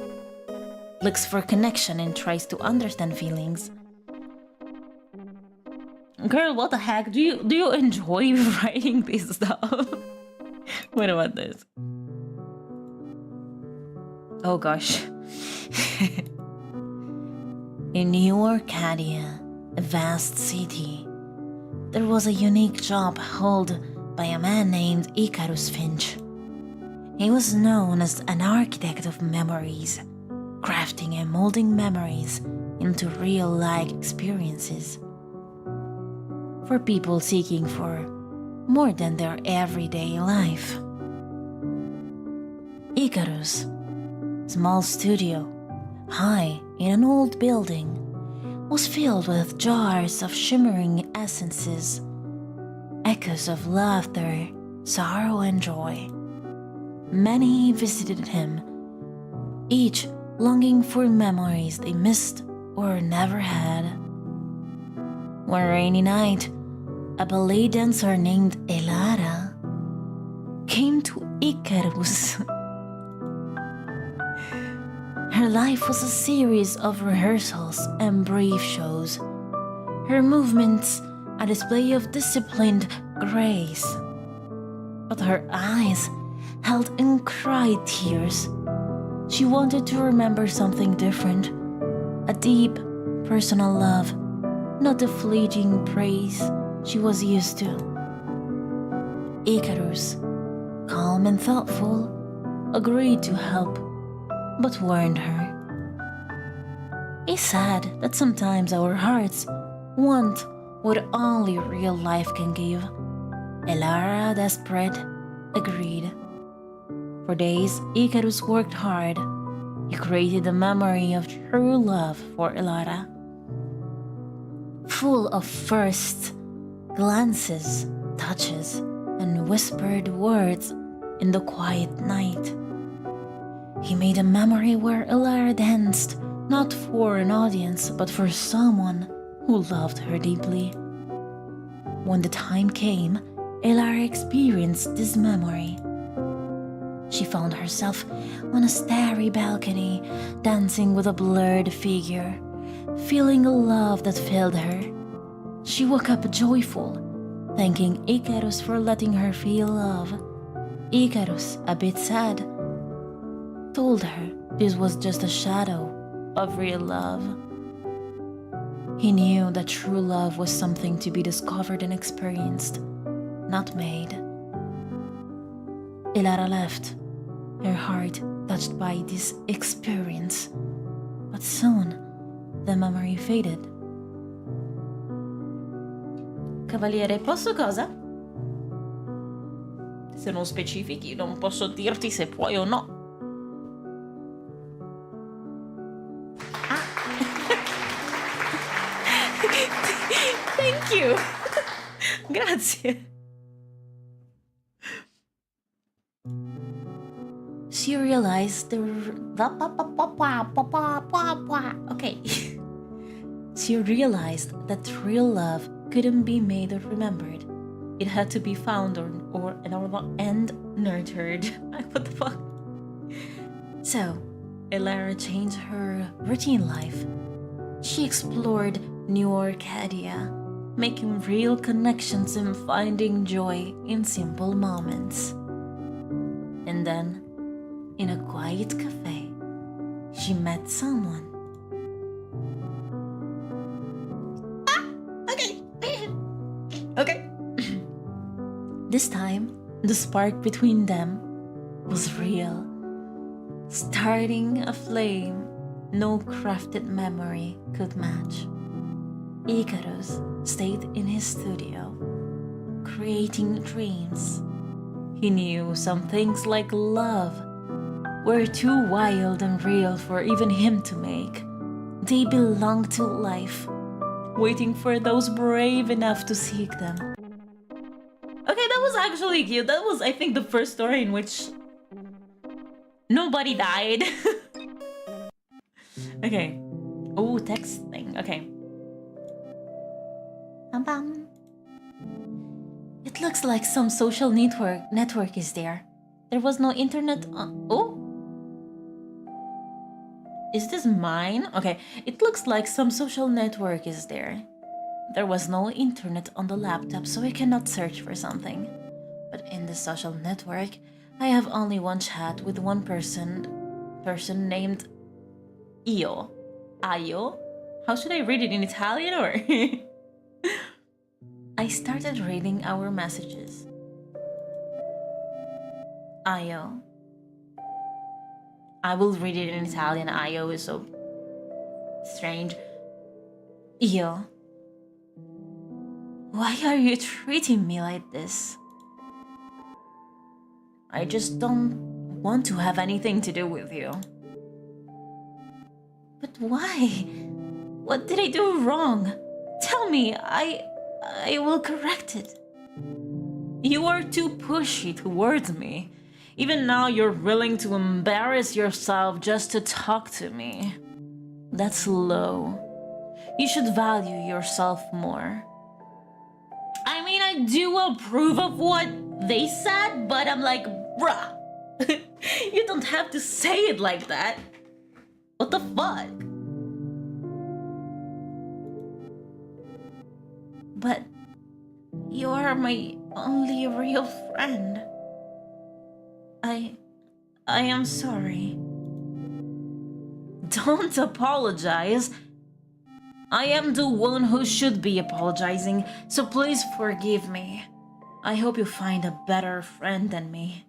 looks for connection and tries to understand feelings. Girl, what the heck? Do you enjoy writing this stuff? What about this? Oh gosh. In New Arcadia, a vast city, there was a unique job held by a man named Icarus Finch. He was known as an architect of memories, crafting and molding memories into real-life experiences for people seeking for more than their everyday life. Icarus' small studio, high in an old building, was filled with jars of shimmering essences, echoes of laughter, sorrow, and joy. Many visited him, each longing for memories they missed or never had. One rainy night, a ballet dancer named Elara came to Icarus. Her life was a series of rehearsals and brief shows, her movements a display of disciplined grace. But her eyes held uncried tears. She wanted to remember something different, a deep, personal love, not the fleeting praise she was used to. Icarus, calm and thoughtful, agreed to help, but warned her. He said that sometimes our hearts want what only real life can give. Elara, desperate, agreed. For days, Icarus worked hard. He created a memory of true love for Elara, full of first glances, touches, and whispered words in the quiet night. He made a memory where Elara danced, not for an audience, but for someone who loved her deeply. When the time came, Elara experienced this memory. She found herself on a starry balcony, dancing with a blurred figure, feeling a love that filled her. She woke up joyful, thanking Icarus for letting her feel love. Icarus, a bit sad, told her this was just a shadow of real love. He knew that true love was something to be discovered and experienced, not made. Elara left, her heart touched by this experience, but soon the memory faded. Cavaliere, posso cosa? Se non specifichi, non posso dirti se puoi o no. Thank you. Grazie. She realized okay. She realized that real love couldn't be made or remembered. It had to be found and nurtured. What the fuck? So, Elara changed her routine life. She explored New Arcadia, making real connections and finding joy in simple moments. And then, in a quiet cafe, she met someone. Okay. This time, the spark between them was real, starting a flame no crafted memory could match. Icarus stayed in his studio, creating dreams. He knew some things like love were too wild and real for even him to make. They belonged to life, waiting for those brave enough to seek them. Okay, that was actually cute. That was, I think, the first story in which nobody died. Okay. Oh, text thing. Okay. Bam. It looks like some social network is there. There was no internet on... Oh? Is this mine? Okay, it looks like some social network is there. There was no internet on the laptop, so I cannot search for something. But in the social network, I have only one chat with one person named Io. Ayo? How should I read it in Italian or? I started reading our messages. Ayo. I will read it in Italian. Ayo is so strange. Io. Why are you treating me like this? I just don't want to have anything to do with you. But why? What did I do wrong? Tell me, I will correct it. You are too pushy towards me. Even now you're willing to embarrass yourself just to talk to me. That's low. You should value yourself more. I mean, I do approve of what they said, but I'm like, bruh, you don't have to say it like that. What the fuck? But you are my only real friend. I am sorry. Don't apologize. I am the one who should be apologizing, so please forgive me. I hope you find a better friend than me.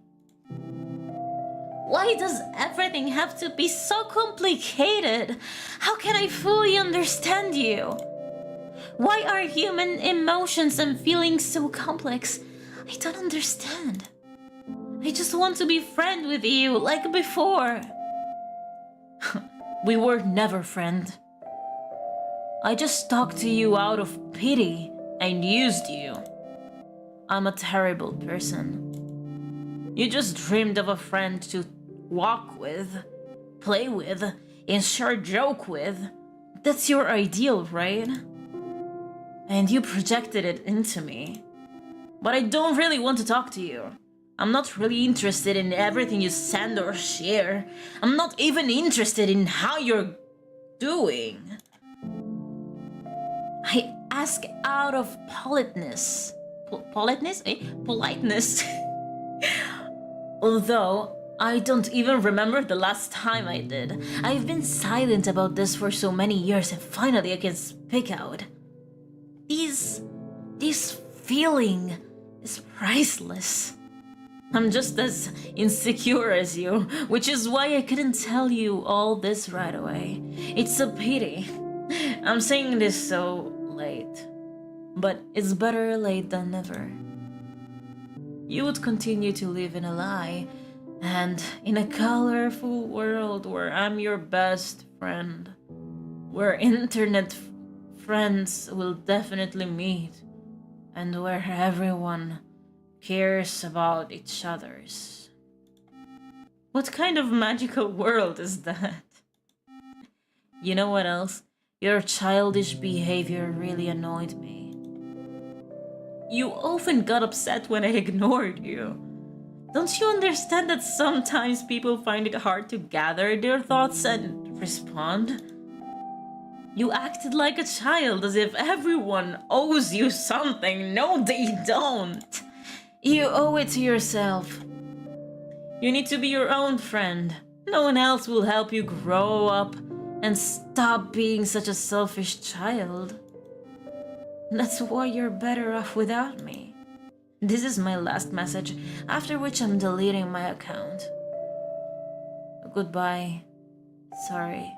Why does everything have to be so complicated? How can I fully understand you? Why are human emotions and feelings so complex? I don't understand. I just want to be friends with you like before. We were never friends. I just talked to you out of pity and used you. I'm a terrible person. You just dreamed of a friend to walk with, play with, and share a joke with. That's your ideal, right? And you projected it into me. But I don't really want to talk to you. I'm not really interested in everything you send or share. I'm not even interested in how you're doing. I ask out of politeness. Politeness? Politeness. Although, I don't even remember the last time I did. I've been silent about this for so many years and finally I can speak out. This feeling is priceless. I'm just as insecure as you, which is why I couldn't tell you all this right away. It's a pity. I'm saying this so late, but it's better late than never. You would continue to live in a lie, and in a colorful world where I'm your best friend, where internet friends will definitely meet, and where everyone cares about each other's. What kind of magical world is that? You know what else? Your childish behavior really annoyed me. You often got upset when I ignored you. Don't you understand that sometimes people find it hard to gather their thoughts and respond? You acted like a child, as if everyone owes you something. No, they don't. You owe it to yourself. You need to be your own friend. No one else will help you grow up and stop being such a selfish child. That's why you're better off without me. This is my last message, after which I'm deleting my account. Goodbye. Sorry.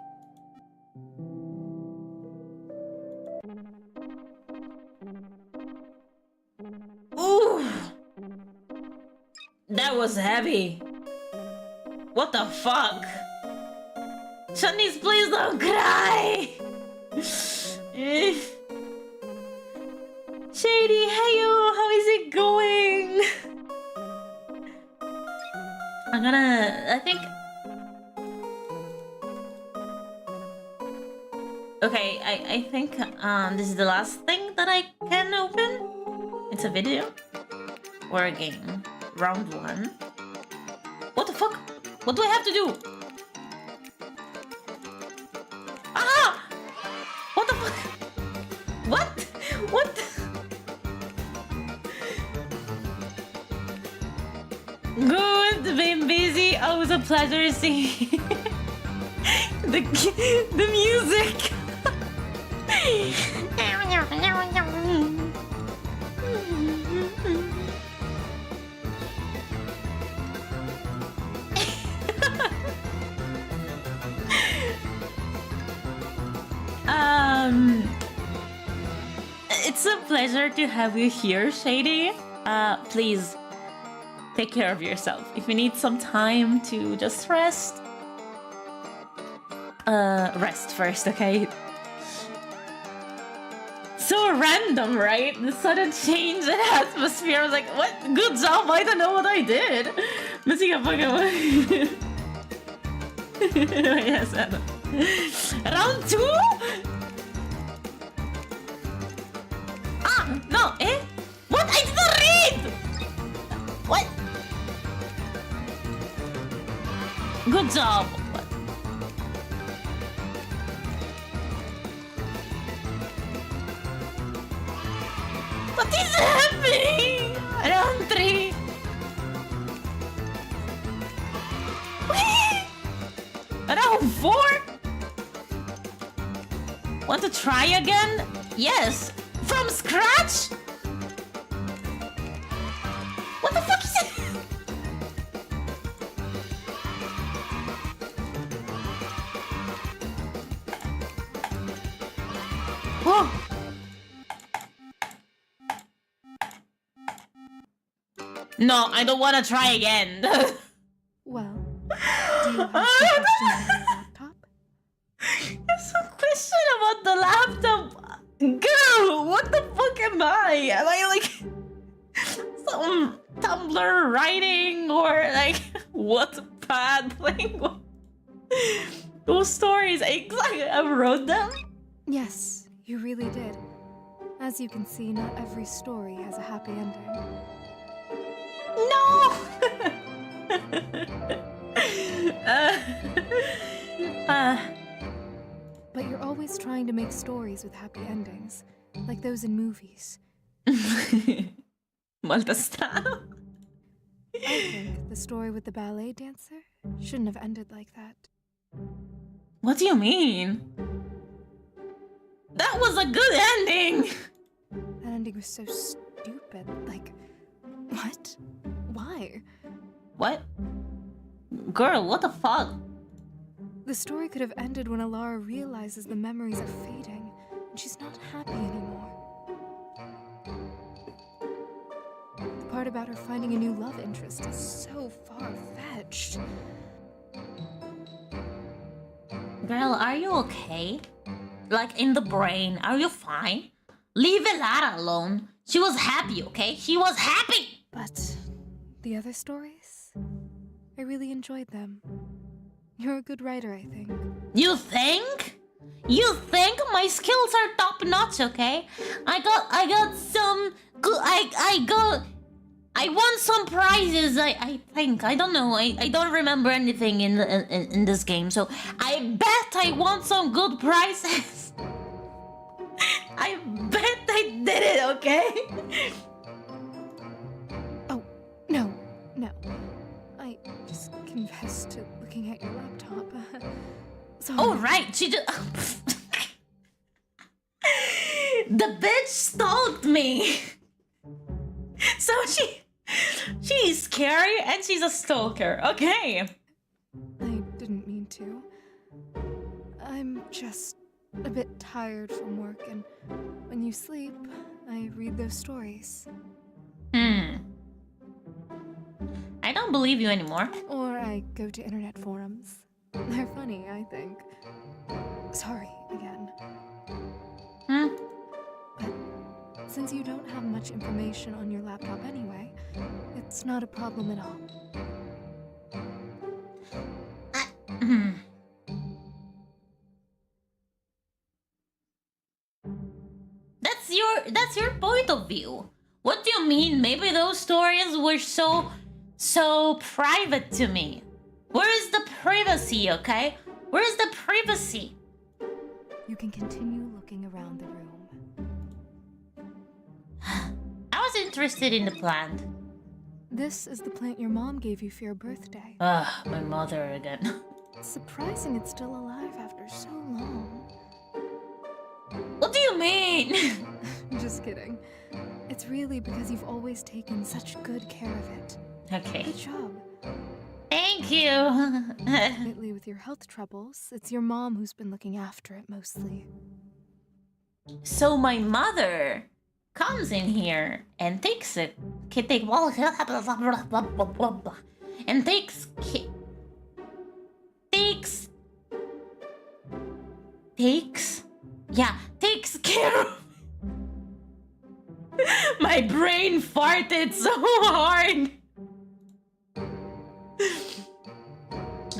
Ooh! That was heavy. What the fuck? Shanice, please don't cry! Shady, heyo, how is it going? I think... Okay, I think this is the last thing that I can open. It's a video. Or a game. Round 1. What the fuck? What do I have to do? Good, been busy. Oh, it was a pleasure seeing the music. It's a pleasure to have you here, Shady. Please take care of yourself. If you need some time to just rest, rest first, okay? So random, right? The sudden change in atmosphere. I was like, what? Good job, I don't know what I did. Missing a Pokemon. Yes, round 2? Ah, no, eh? What? I didn't read! What? Good job. What is happening? Round 3. Round 4? Want to try again? Yes. From scratch? What the fuck is it? Whoa. No, I don't want to try again. Well, do you have some questions about your laptop? There's some question about the laptop. Girl, what the fuck am I? Am I like some Tumblr writing or like Wattpad thing? Those stories, exactly. I wrote them. Yes, you really did. As you can see, not every story has a happy ending. No. But you're always trying to make stories with happy endings, like those in movies. Molto strano. I think the story with the ballet dancer shouldn't have ended like that. What do you mean? That was a good ending! That ending was so stupid. Like, what? Why? What? Girl, what the fuck? The story could have ended when Alara realizes the memories are fading, and she's not happy anymore. The part about her finding a new love interest is so far-fetched. Girl, are you okay? Like, in the brain, are you fine? Leave Alara alone. She was happy, okay? She was happy! But the other stories? I really enjoyed them. You're a good writer, I think. You think? You think my skills are top notch, okay? I got some good. I won some prizes. I think. I don't know. I don't remember anything in this game. So I bet I won some good prizes. I bet I did it. Okay. Oh no. I just confessed to looking at your laptop. Sorry. Oh right. She just. The bitch stalked me. So she's scary and she's a stalker. Okay. I didn't mean to. I'm just a bit tired from work, and when you sleep, I read those stories. I don't believe you anymore. Or I go to internet forums. They're funny, I think. Sorry, again. But since you don't have much information on your laptop anyway, it's not a problem at all. That's your point of view. What do you mean? Maybe those stories were so private to me. Where is the privacy, okay? Where is the privacy? You can continue looking around the room. I was interested in the plant. This is the plant your mom gave you for your birthday. Ah, my mother again. It's surprising it's still alive after so long. What do you mean? Just kidding. It's really because you've always taken such good care of it. Okay. Good job. Thank you. Lately, with your health troubles, it's your mom who's been looking after it mostly. So my mother comes in here and takes it. And takes care of. My brain farted so hard.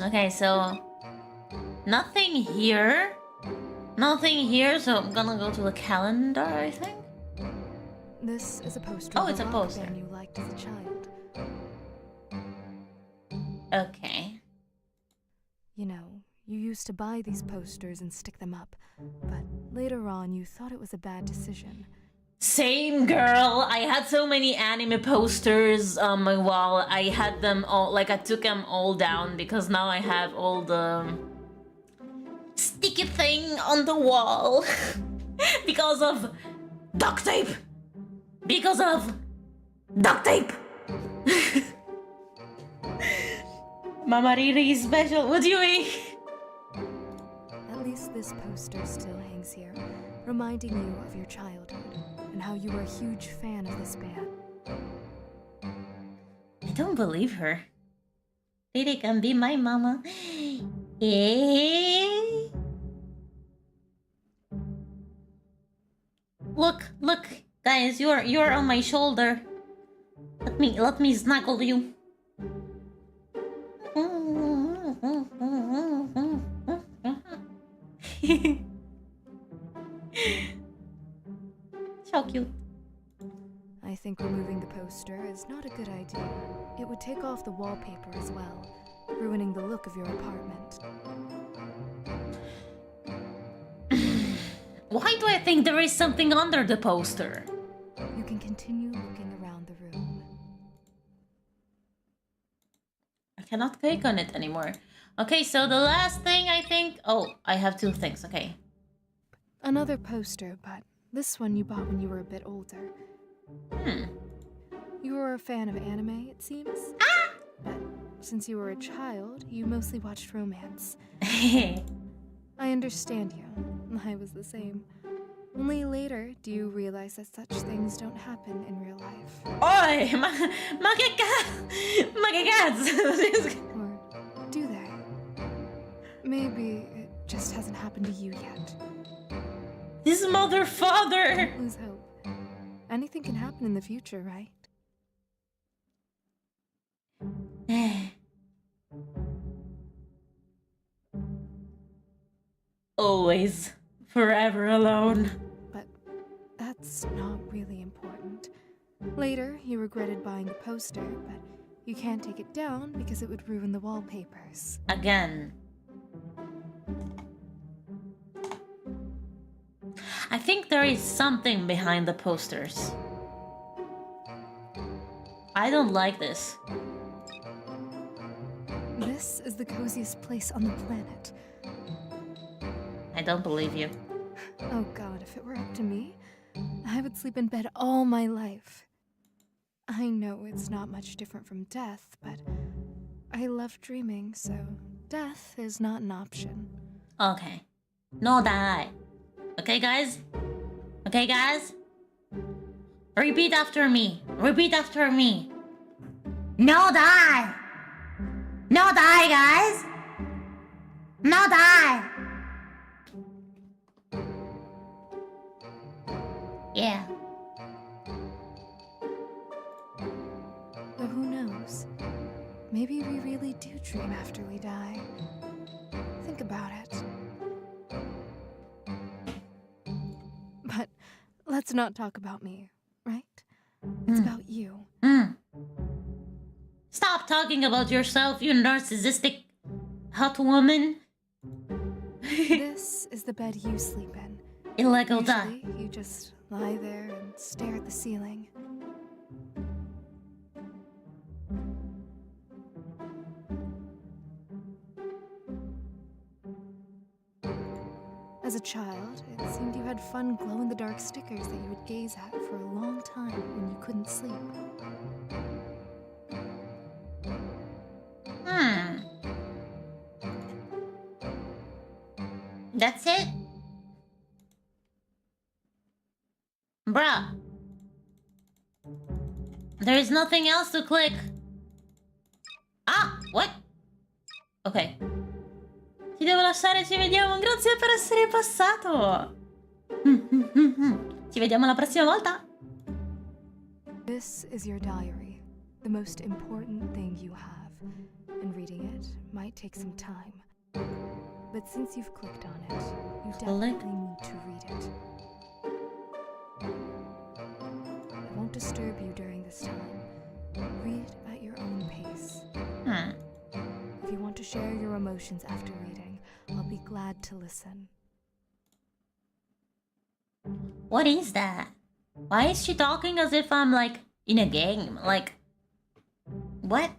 Okay, so nothing here. Nothing here, so I'm gonna go to the calendar, I think. This is a poster. Oh, of it's a rock poster. band you liked as a child. Okay. You know, you used to buy these posters and stick them up, but later on you thought it was a bad decision. Same, girl. I had so many anime posters on my wall. I had them all, like I took them all down because now I have all the sticky thing on the wall because of duct tape. Because of duct tape. Mama Riri is special. What do you mean? At least this poster still hangs here, reminding you of your childhood and how you were a huge fan of this band. I don't believe her. Riri can be my mama. Eh? Look, guys, you're on my shoulder. Let me snuggle you. So cute. I think removing the poster is not a good idea. It would take off the wallpaper as well, ruining the look of your apartment. Why do I think there is something under the poster? You can continue looking around the room. I cannot click on it anymore. Okay, so the last thing I think... Oh, I have two things, okay. Another poster, but this one you bought when you were a bit older. You were a fan of anime, it seems? Ah! But since you were a child, you mostly watched romance. I understand you. I was the same. Only later do you realize that such things don't happen in real life. Oi! Magagats! Or do they? Maybe it just hasn't happened to you yet. His mother, father! Don't lose hope. Anything can happen in the future, right? Always. Forever alone. But that's not really important. Later, you regretted buying the poster, but you can't take it down because it would ruin the wallpapers. Again. I think there is something behind the posters. I don't like this. This is the coziest place on the planet. I don't believe you. Oh god, if it were up to me, I would sleep in bed all my life. I know it's not much different from death, but I love dreaming, so death is not an option. Okay. No die. Okay, guys? Okay, guys? Repeat after me. Repeat after me. No die! No die, guys! No die! Yeah. But who knows? Maybe we really do dream after we die. Think about it. But let's not talk about me, right? It's about you. Stop talking about yourself, you narcissistic hot woman. This is the bed you sleep in. Illegal die. Usually, you just lie there and stare at the ceiling. As a child, it seemed you had fun glow-in-the-dark stickers that you would gaze at for a long time when you couldn't sleep. That's it? Bruh. There is nothing else to click. Ah, what? Ok. Ti devo lasciare, ci vediamo. Grazie per essere passato. Ci vediamo la prossima volta. This is your diary, the most important thing you have, and reading it might take some time. But since you've clicked on it, you definitely need to read it. I won't disturb you during this time. Read at your own pace. If you want to share your emotions after reading, I'll be glad to listen. What is that? Why is she talking as if I'm like in a game? Like, what?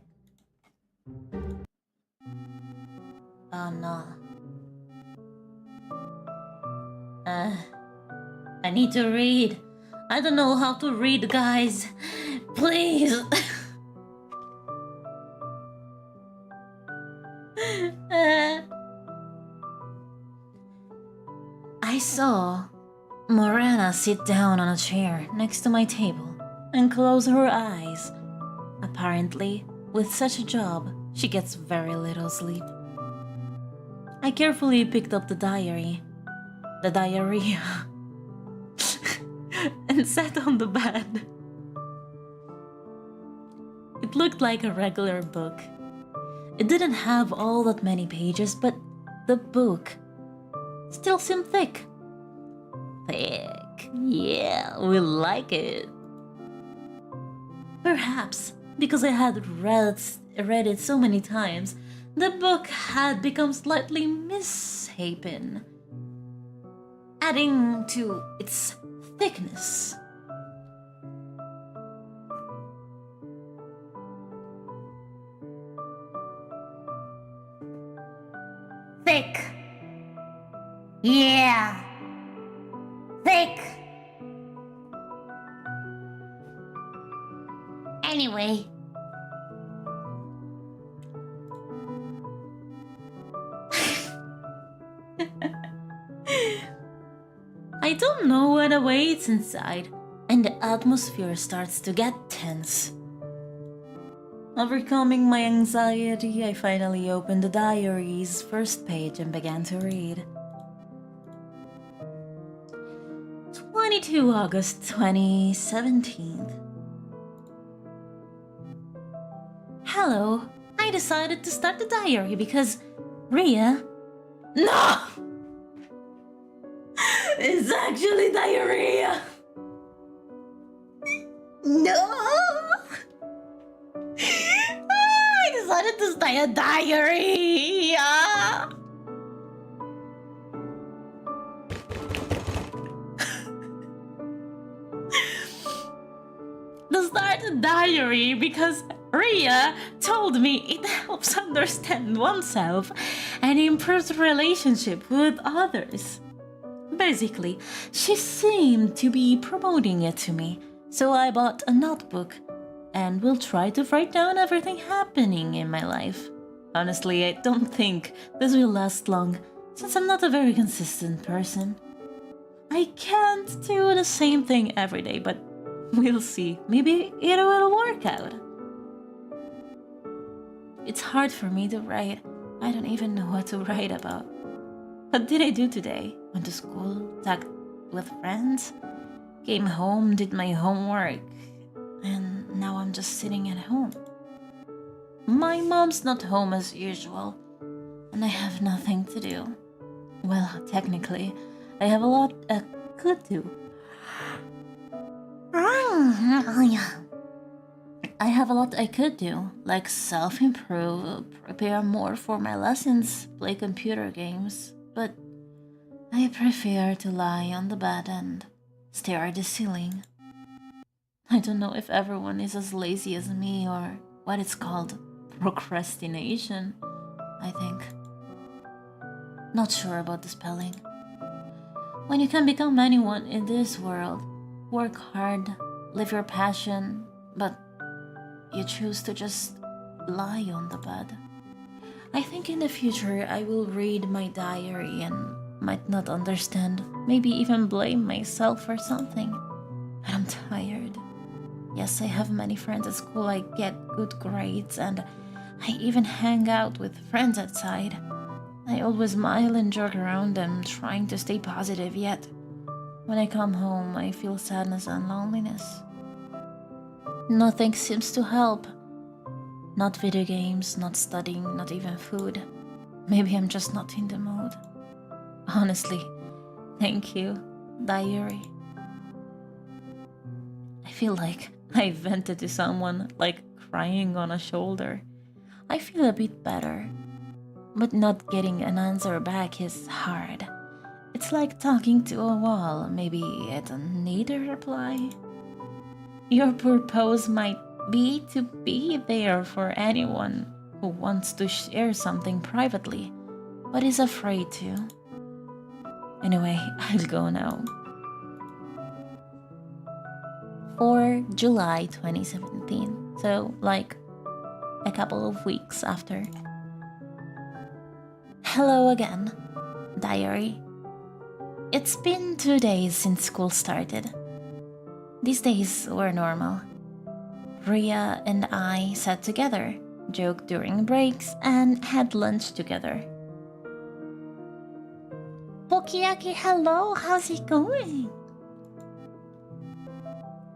Oh no. I need to read. I don't know how to read, guys. Please. I saw Morana sit down on a chair next to my table and close her eyes. Apparently, with such a job, she gets very little sleep. I carefully picked up the diary, and sat on the bed. It looked like a regular book. It didn't have all that many pages, but the book still seemed thick. Thick, yeah, we like it. Perhaps because I had read it so many times, the book had become slightly misshapen, adding to its thickness. Thick. Yeah. Thick. Anyway. I don't know what awaits inside, and the atmosphere starts to get tense. Overcoming my anxiety, I finally opened the diary's first page and began to read. 22 August 2017. Hello, I decided to start the diary because Ria... No! It's actually diarrhea! No! I decided to start a diary! To start a diary because Ria told me it helps understand oneself and improves relationship with others. Basically, she seemed to be promoting it to me, so I bought a notebook and will try to write down everything happening in my life. Honestly, I don't think this will last long, since I'm not a very consistent person. I can't do the same thing every day, but we'll see. Maybe it will work out. It's hard for me to write. I don't even know what to write about. What did I do today? Went to school, talked with friends, came home, did my homework, and now I'm just sitting at home. My mom's not home as usual, and I have nothing to do. Well, technically, I have a lot I could do. I have a lot I could do, like self-improve, prepare more for my lessons, play computer games, but I prefer to lie on the bed and stare at the ceiling. I don't know if everyone is as lazy as me or what it's called procrastination, I think. Not sure about the spelling. When you can become anyone in this world, work hard, live your passion, but you choose to just lie on the bed. I think in the future I will read my diary and might not understand, maybe even blame myself for something. But I'm tired. Yes, I have many friends at school, I get good grades, and I even hang out with friends outside. I always smile and joke around them, trying to stay positive, yet when I come home, I feel sadness and loneliness. Nothing seems to help. Not video games, not studying, not even food. Maybe I'm just not in the mood. Honestly, thank you, diary. I feel like I vented to someone, like crying on a shoulder. I feel a bit better, but not getting an answer back is hard. It's like talking to a wall, maybe it doesn't need a reply. Your purpose might be to be there for anyone who wants to share something privately, but is afraid to. Anyway, I'll go now. For July 2017, so like a couple of weeks after. Hello again, diary. It's been 2 days since school started. These days were normal. Ria and I sat together, joked during breaks, and had lunch together. Pokiyaki, hello, how's it going?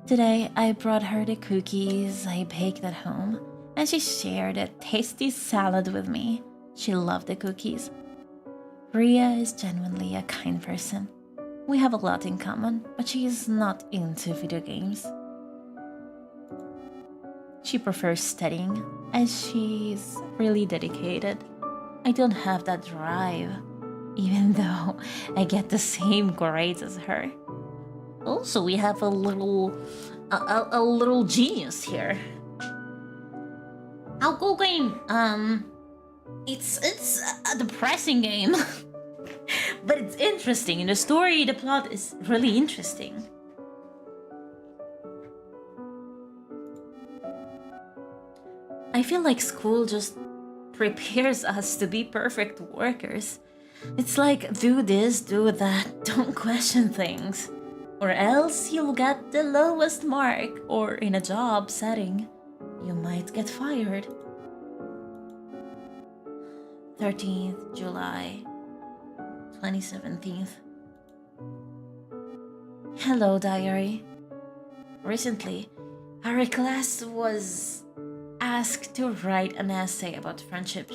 Today, I brought her the cookies I baked at home, and she shared a tasty salad with me. She loved the cookies. Ria is genuinely a kind person. We have a lot in common, but she is not into video games. She prefers studying, as she's really dedicated. I don't have that drive, even though I get the same grades as her. Also, we have a little genius here. Outgoing. It's a depressing game, but it's interesting. In the story, the plot is really interesting. I feel like school just prepares us to be perfect workers. It's like, do this, do that, don't question things. Or else you'll get the lowest mark, or in a job setting, you might get fired. 13th July 2017. Hello, diary. Recently, our class was asked to write an essay about friendship.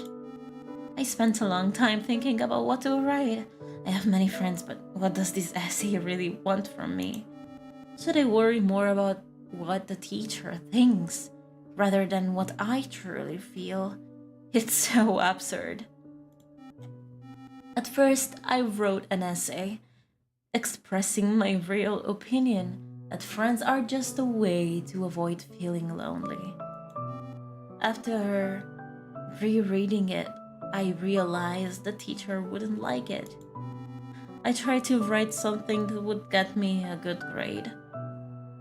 I spent a long time thinking about what to write. I have many friends, but what does this essay really want from me? Should I worry more about what the teacher thinks rather than what I truly feel? It's so absurd. At first, I wrote an essay expressing my real opinion that friends are just a way to avoid feeling lonely. After rereading it, I realized the teacher wouldn't like it. I tried to write something that would get me a good grade.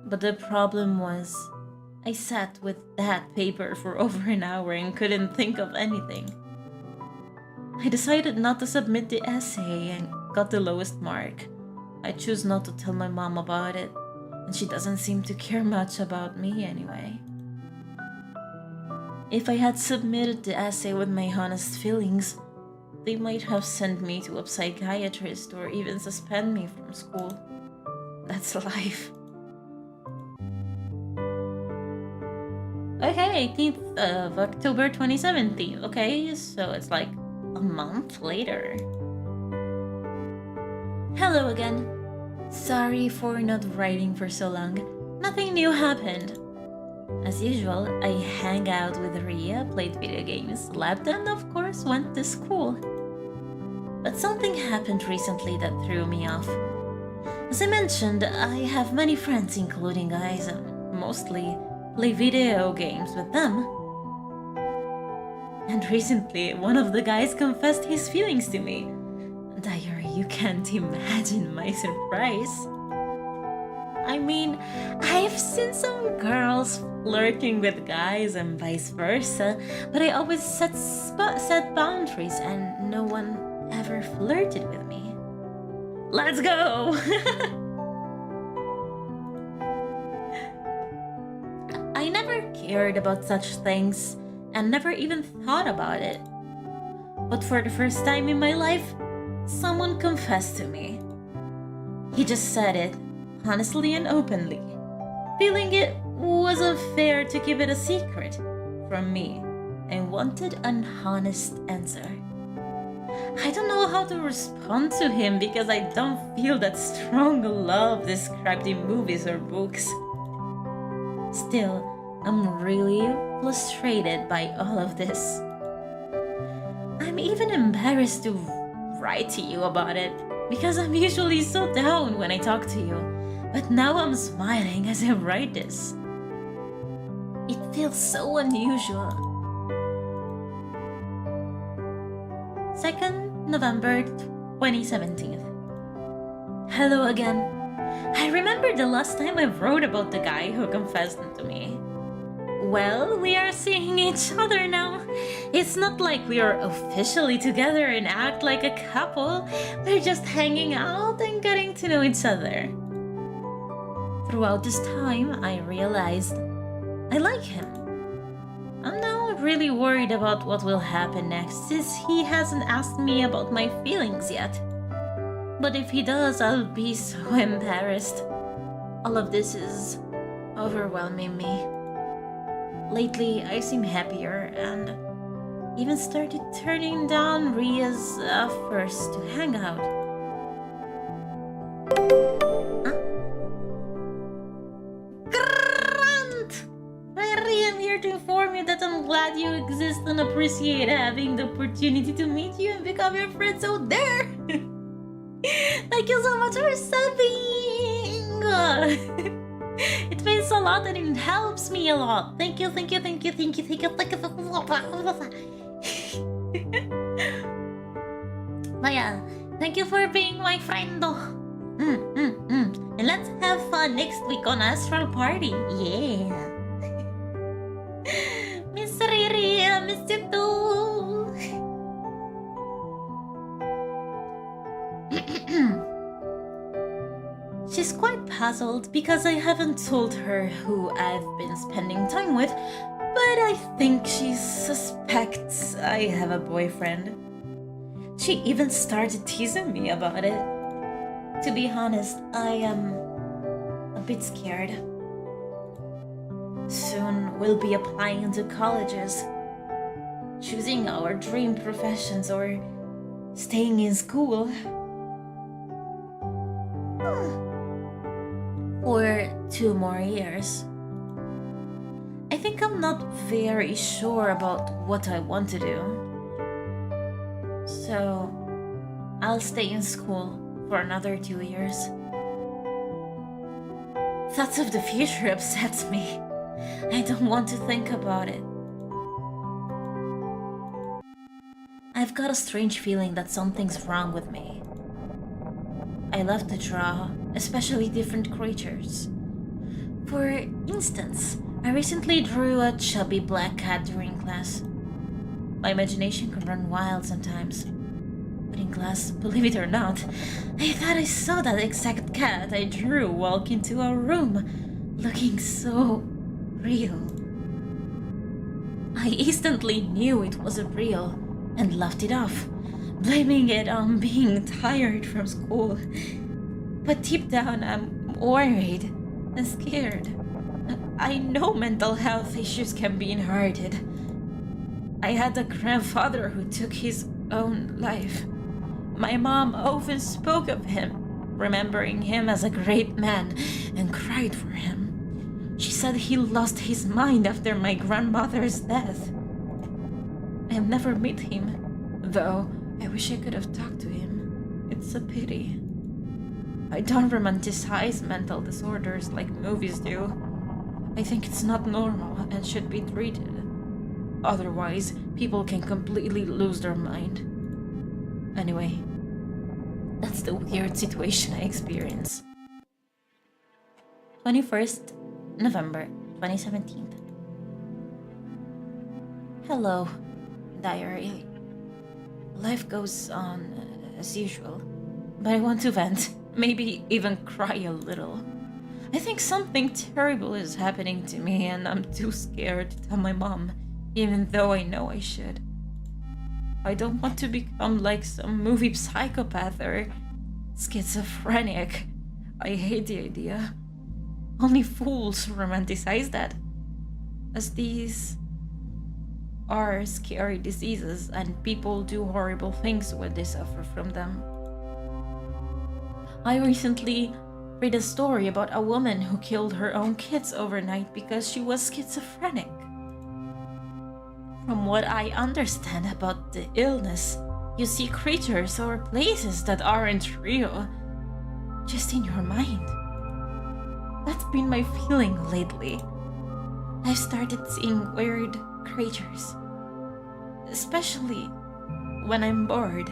But the problem was, I sat with that paper for over an hour and couldn't think of anything. I decided not to submit the essay and got the lowest mark. I choose not to tell my mom about it, and she doesn't seem to care much about me anyway. If I had submitted the essay with my honest feelings, they might have sent me to a psychiatrist or even suspend me from school. That's life. Okay, 18th of October 2017. Okay, so it's like a month later. Hello again. Sorry for not writing for so long. Nothing new happened. As usual, I hang out with Ria, played video games, slept, and of course went to school. But something happened recently that threw me off. As I mentioned, I have many friends, including guys, mostly play video games with them. And recently, one of the guys confessed his feelings to me. Diary, you can't imagine my surprise. I mean, I've seen some girls flirting with guys and vice versa, but I always set boundaries and no one ever flirted with me. Let's go! I never cared about such things and never even thought about it. But for the first time in my life, someone confessed to me. He just said it, honestly and openly, feeling it was unfair to keep it a secret from me and wanted an honest answer. I don't know how to respond to him because I don't feel that strong love described in movies or books. Still, I'm really frustrated by all of this. I'm even embarrassed to write to you about it because I'm usually so down when I talk to you, but now I'm smiling as I write this. It feels so unusual. 2nd November 2017. Hello again. I remember the last time I wrote about the guy who confessed to me. Well, we are seeing each other now. It's not like we are officially together and act like a couple. We're just hanging out and getting to know each other. Throughout this time, I realized I like him. I'm now really worried about what will happen next since he hasn't asked me about my feelings yet. But if he does, I'll be so embarrassed. All of this is overwhelming me. Lately, I seem happier and even started turning down Ria's offers to hang out. Grant! I am here to inform you that I'm glad you exist and appreciate having the opportunity to meet you and become your friend, so there! Thank you so much for subbing! It means a lot and it helps me a lot. Thank you. But yeah, thank you for being my friend. And let's have fun next week on Astral Party. Yeah. Miss Riri, I miss you too. She's quite puzzled because I haven't told her who I've been spending time with, but I think she suspects I have a boyfriend. She even started teasing me about it. To be honest, I am a bit scared. Soon we'll be applying into colleges, choosing our dream professions or staying in school. For 2 more years. I think I'm not very sure about what I want to do. So, I'll stay in school for another 2 years. Thoughts of the future upsets me. I don't want to think about it. I've got a strange feeling that something's wrong with me. I love to draw, especially different creatures. For instance, I recently drew a chubby black cat during class. My imagination can run wild sometimes. But in class, believe it or not, I thought I saw that exact cat I drew walk into a room, looking so real. I instantly knew it wasn't real and laughed it off, blaming it on being tired from school. But deep down, I'm worried and scared. I know mental health issues can be inherited. I had a grandfather who took his own life. My mom often spoke of him, remembering him as a great man, and cried for him. She said he lost his mind after my grandmother's death. I've never met him, though I wish I could have talked to him. It's a pity. I don't romanticize mental disorders like movies do. I think it's not normal and should be treated. Otherwise, people can completely lose their mind. Anyway, That's the weird situation I experience. 21st November 2017. Hello, diary. Life goes on as usual, but I want to vent, maybe even cry a little. I think something terrible is happening to me and I'm too scared to tell my mom, even though I know I should. I don't want to become like some movie psychopath or schizophrenic. I hate the idea. Only fools romanticize that, as these are scary diseases and people do horrible things when they suffer from them. I recently read a story about a woman who killed her own kids overnight because she was schizophrenic. From what I understand about the illness, you see creatures or places that aren't real, just in your mind. That's been my feeling lately. I've started seeing weird creatures, especially when I'm bored.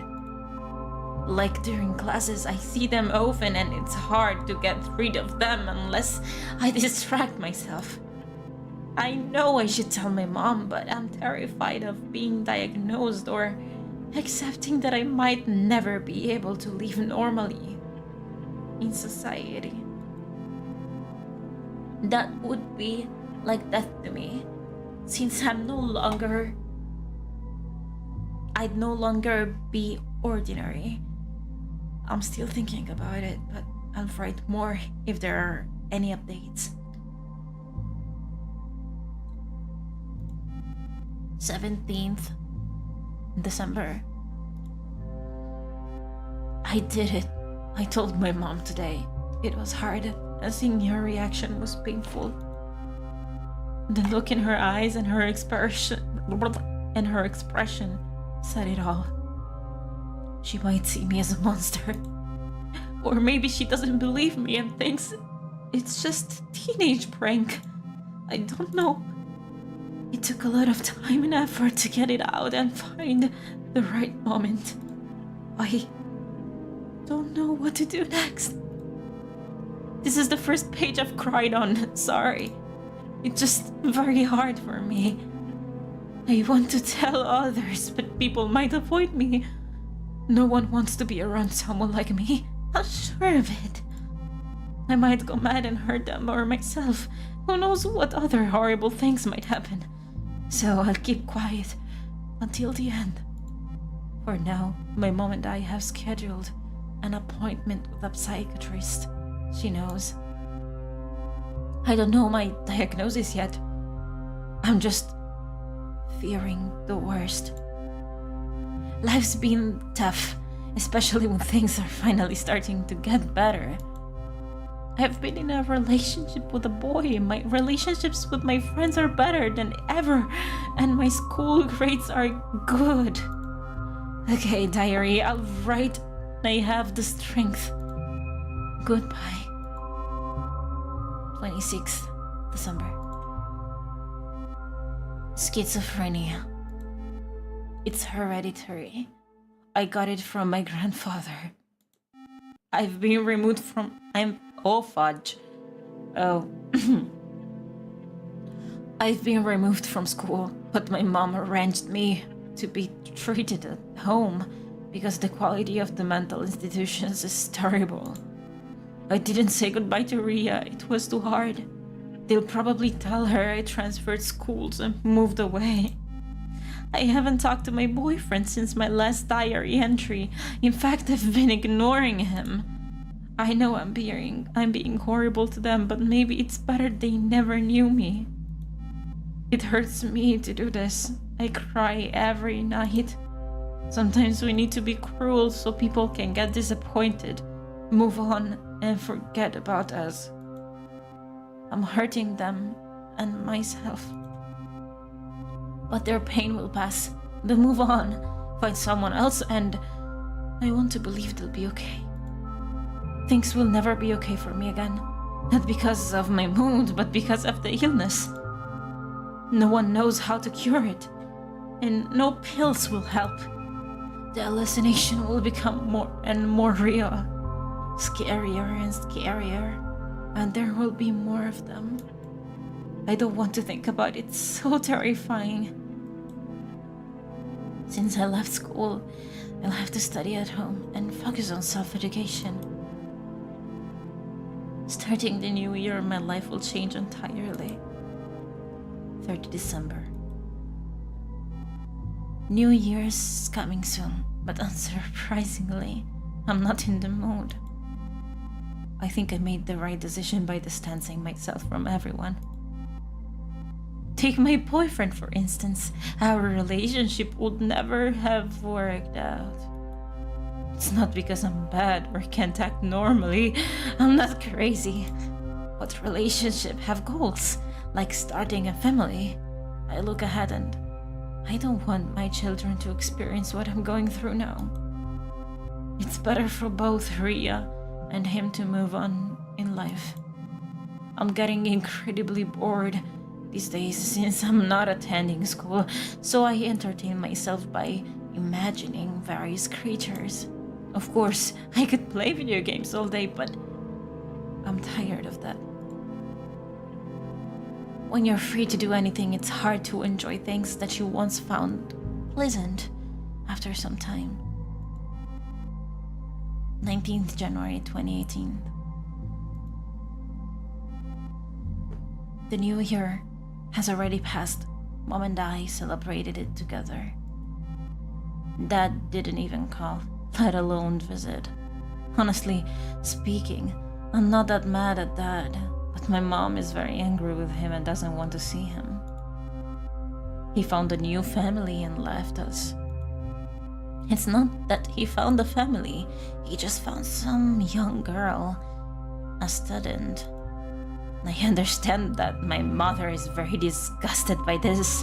Like during classes, I see them often and it's hard to get rid of them unless I distract myself. I know I should tell my mom, but I'm terrified of being diagnosed or accepting that I might never be able to live normally in society. That would be like death to me, since I'd no longer be ordinary. I'm still thinking about it, but I'll write more if there are any updates. 17th December. I did it. I told my mom today. It was hard, and seeing her reaction was painful. The look in her eyes and her expression said it all. She might see me as a monster. Or maybe she doesn't believe me and thinks it's just a teenage prank. I don't know. It took a lot of time and effort to get it out and find the right moment. I don't know what to do next. This is the first page I've cried on. Sorry. It's just very hard for me. I want to tell others, but people might avoid me. No one wants to be around someone like me. I'm sure of it. I might go mad and hurt them or myself. Who knows what other horrible things might happen. So I'll keep quiet until the end. For now, my mom and I have scheduled an appointment with a psychiatrist. She knows. I don't know my diagnosis yet. I'm just fearing the worst. Life's been tough, especially when things are finally starting to get better. I've been in a relationship with a boy. My relationships with my friends are better than ever, and my school grades are good. Okay, diary, I'll write when I have the strength. Goodbye. 26th December. Schizophrenia. It's hereditary. I got it from my grandfather. I've been removed from... fudge. Oh. I've been removed from school, but my mom arranged me to be treated at home because the quality of the mental institutions is terrible. I didn't say goodbye to Ria, it was too hard. They'll probably tell her I transferred schools and moved away. I haven't talked to my boyfriend since my last diary entry. In fact, I've been ignoring him. I know I'm being horrible to them, but maybe it's better they never knew me. It hurts me to do this. I cry every night. Sometimes we need to be cruel so people can get disappointed, move on, and forget about us. I'm hurting them and myself. But their pain will pass. They'll move on, find someone else, and I want to believe they'll be okay. Things will never be okay for me again. Not because of my mood, but because of the illness. No one knows how to cure it, and no pills will help. the hallucination will become more and more real, scarier and scarier, and there will be more of them. I don't want to think about it, it's so terrifying. Since I left school, I'll have to study at home and focus on self-education. Starting the new year, my life will change entirely. 30 December. New Year's is coming soon, but unsurprisingly, I'm not in the mood. I think I made the right decision by distancing myself from everyone. Take my boyfriend, for instance. Our relationship would never have worked out. It's not because I'm bad or can't act normally. I'm not crazy. But relationships have goals, like starting a family. I look ahead and I don't want my children to experience what I'm going through now. It's better for both Ria and him to move on in life. I'm getting incredibly bored these days since I'm not attending school, so I entertain myself by imagining various creatures. Of course, I could play video games all day, but I'm tired of that. When you're free to do anything, it's hard to enjoy things that you once found pleasant after some time. 19th January 2018. The new year has already passed. Mom and I celebrated it together. Dad didn't even call, let alone visit. Honestly speaking, I'm not that mad at Dad, but my mom is very angry with him and doesn't want to see him. He found a new family and left us. It's not that he found a family, he just found some young girl, a student. I understand that my mother is very disgusted by this,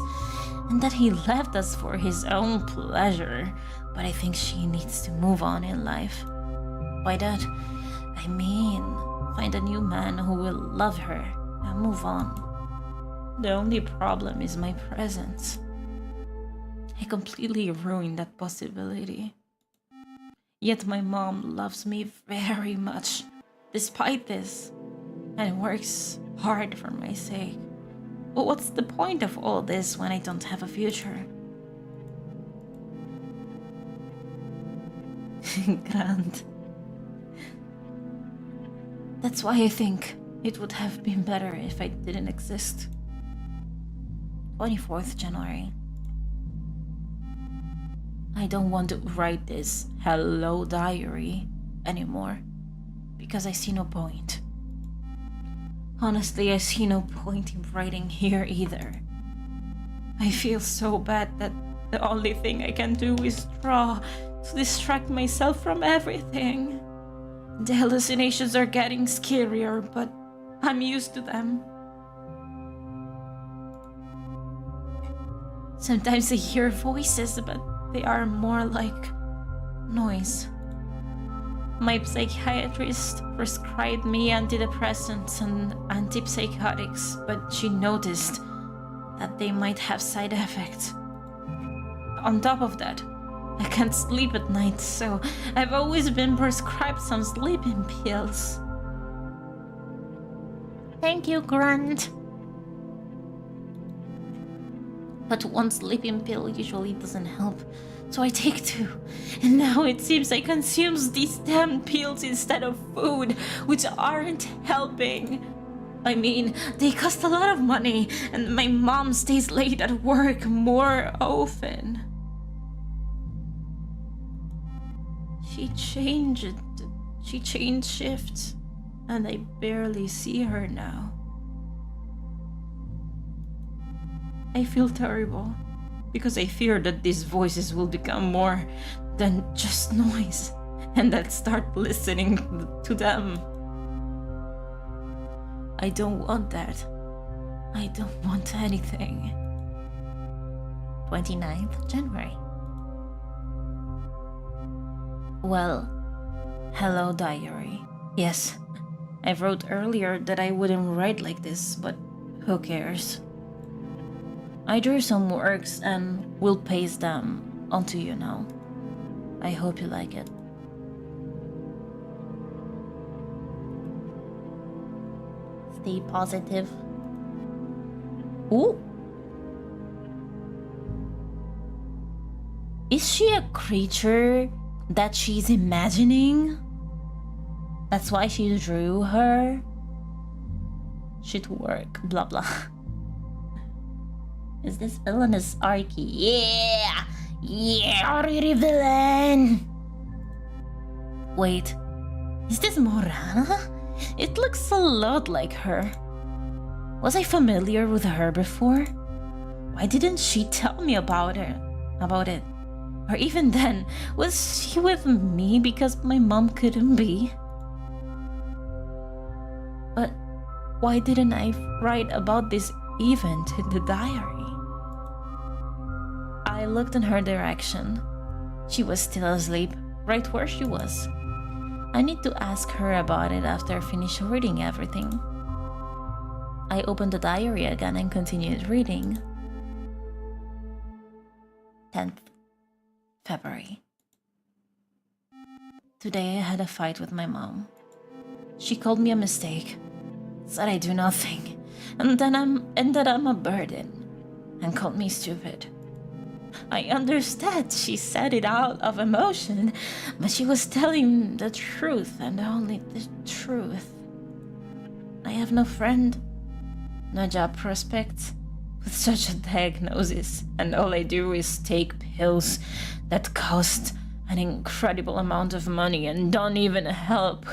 and that he left us for his own pleasure, but I think she needs to move on in life. By that, I mean, find a new man who will love her and move on. The only problem is my presence. I completely ruined that possibility. Yet my mom loves me very much, despite this, and works hard for my sake. But what's the point of all this when I don't have a future? Grant. That's why I think it would have been better if I didn't exist. 24th January. I don't want to write this hello diary anymore because I see no point. Honestly, I see no point in writing here either. I feel so bad that the only thing I can do is draw to distract myself from everything. The hallucinations are getting scarier, but I'm used to them. Sometimes I hear voices, but they are more like noise. My psychiatrist prescribed me antidepressants and antipsychotics, but she noticed that they might have side effects. On top of that, I can't sleep at night, so I've always been prescribed some sleeping pills. Thank you, Grant. But one sleeping pill usually doesn't help, so I take 2. And now it seems I consume these damn pills instead of food, which aren't helping. I mean, they cost a lot of money, and my mom stays late at work more often. She changed shifts, and I barely see her now. I feel terrible, because I fear that these voices will become more than just noise, and I'll start listening to them. I don't want that. I don't want anything. 29th January. Well, hello diary. Yes, I wrote earlier that I wouldn't write like this, but who cares? I drew some works and will paste them onto you now. I hope you like it. Stay positive. Ooh. Is she a creature that she's imagining? That's why she drew her? Should work, blah blah. Is this villainous Arky? Yeah! Yeah, Riri villain! Wait, is this Morana? It looks a lot like her. Was I familiar with her before? Why didn't she tell me about it? Or even then, was she with me because my mom couldn't be? But why didn't I write about this event in the diary? I looked in her direction. She was still asleep, right where she was. I need to ask her about it after I finish reading everything. I opened the diary again and continued reading. 10th February. Today I had a fight with my mom. She called me a mistake, said I do nothing, and that I'm a burden, and called me stupid. I understand she said it out of emotion, but she was telling the truth and only the truth. I have no friend, no job prospects with such a diagnosis, and all I do is take pills that cost an incredible amount of money and don't even help.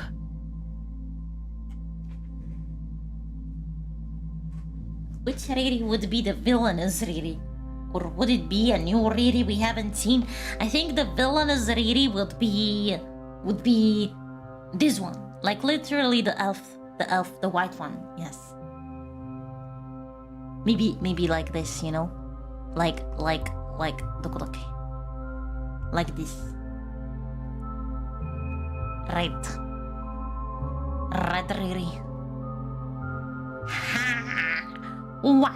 Which Riri would be the villainous Riri? Or would it be a new Riri we haven't seen? I think the villainous Riri would be this one. Like literally the elf, the white one, yes. Maybe like this, you know? Like, look. Like this. Right. Right, Riri. Ha! Wah!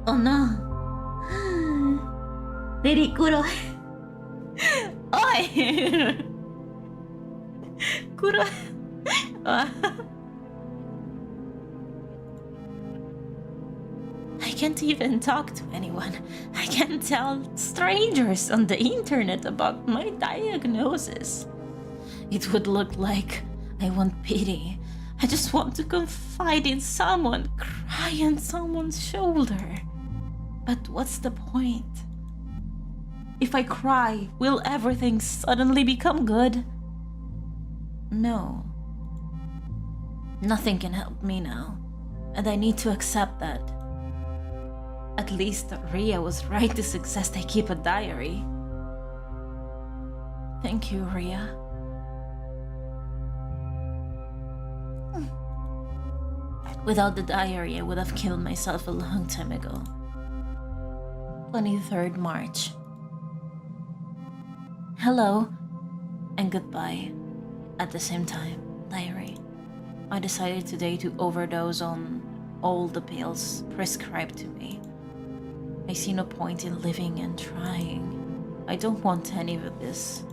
Oh no. Riri Kuro. Oi! Kuro. I can't even talk to anyone. I can't tell strangers on the internet about my diagnosis. It would look like I want pity. I just want to confide in someone, cry on someone's shoulder. But what's the point? If I cry, will everything suddenly become good? No. Nothing can help me now, and I need to accept that. At least Ria was right to suggest I keep a diary. Thank you, Ria. Without the diary, I would have killed myself a long time ago. 23rd March. Hello and goodbye at the same time, diary. I decided today to overdose on all the pills prescribed to me. I see no point in living and trying. I don't want any of this.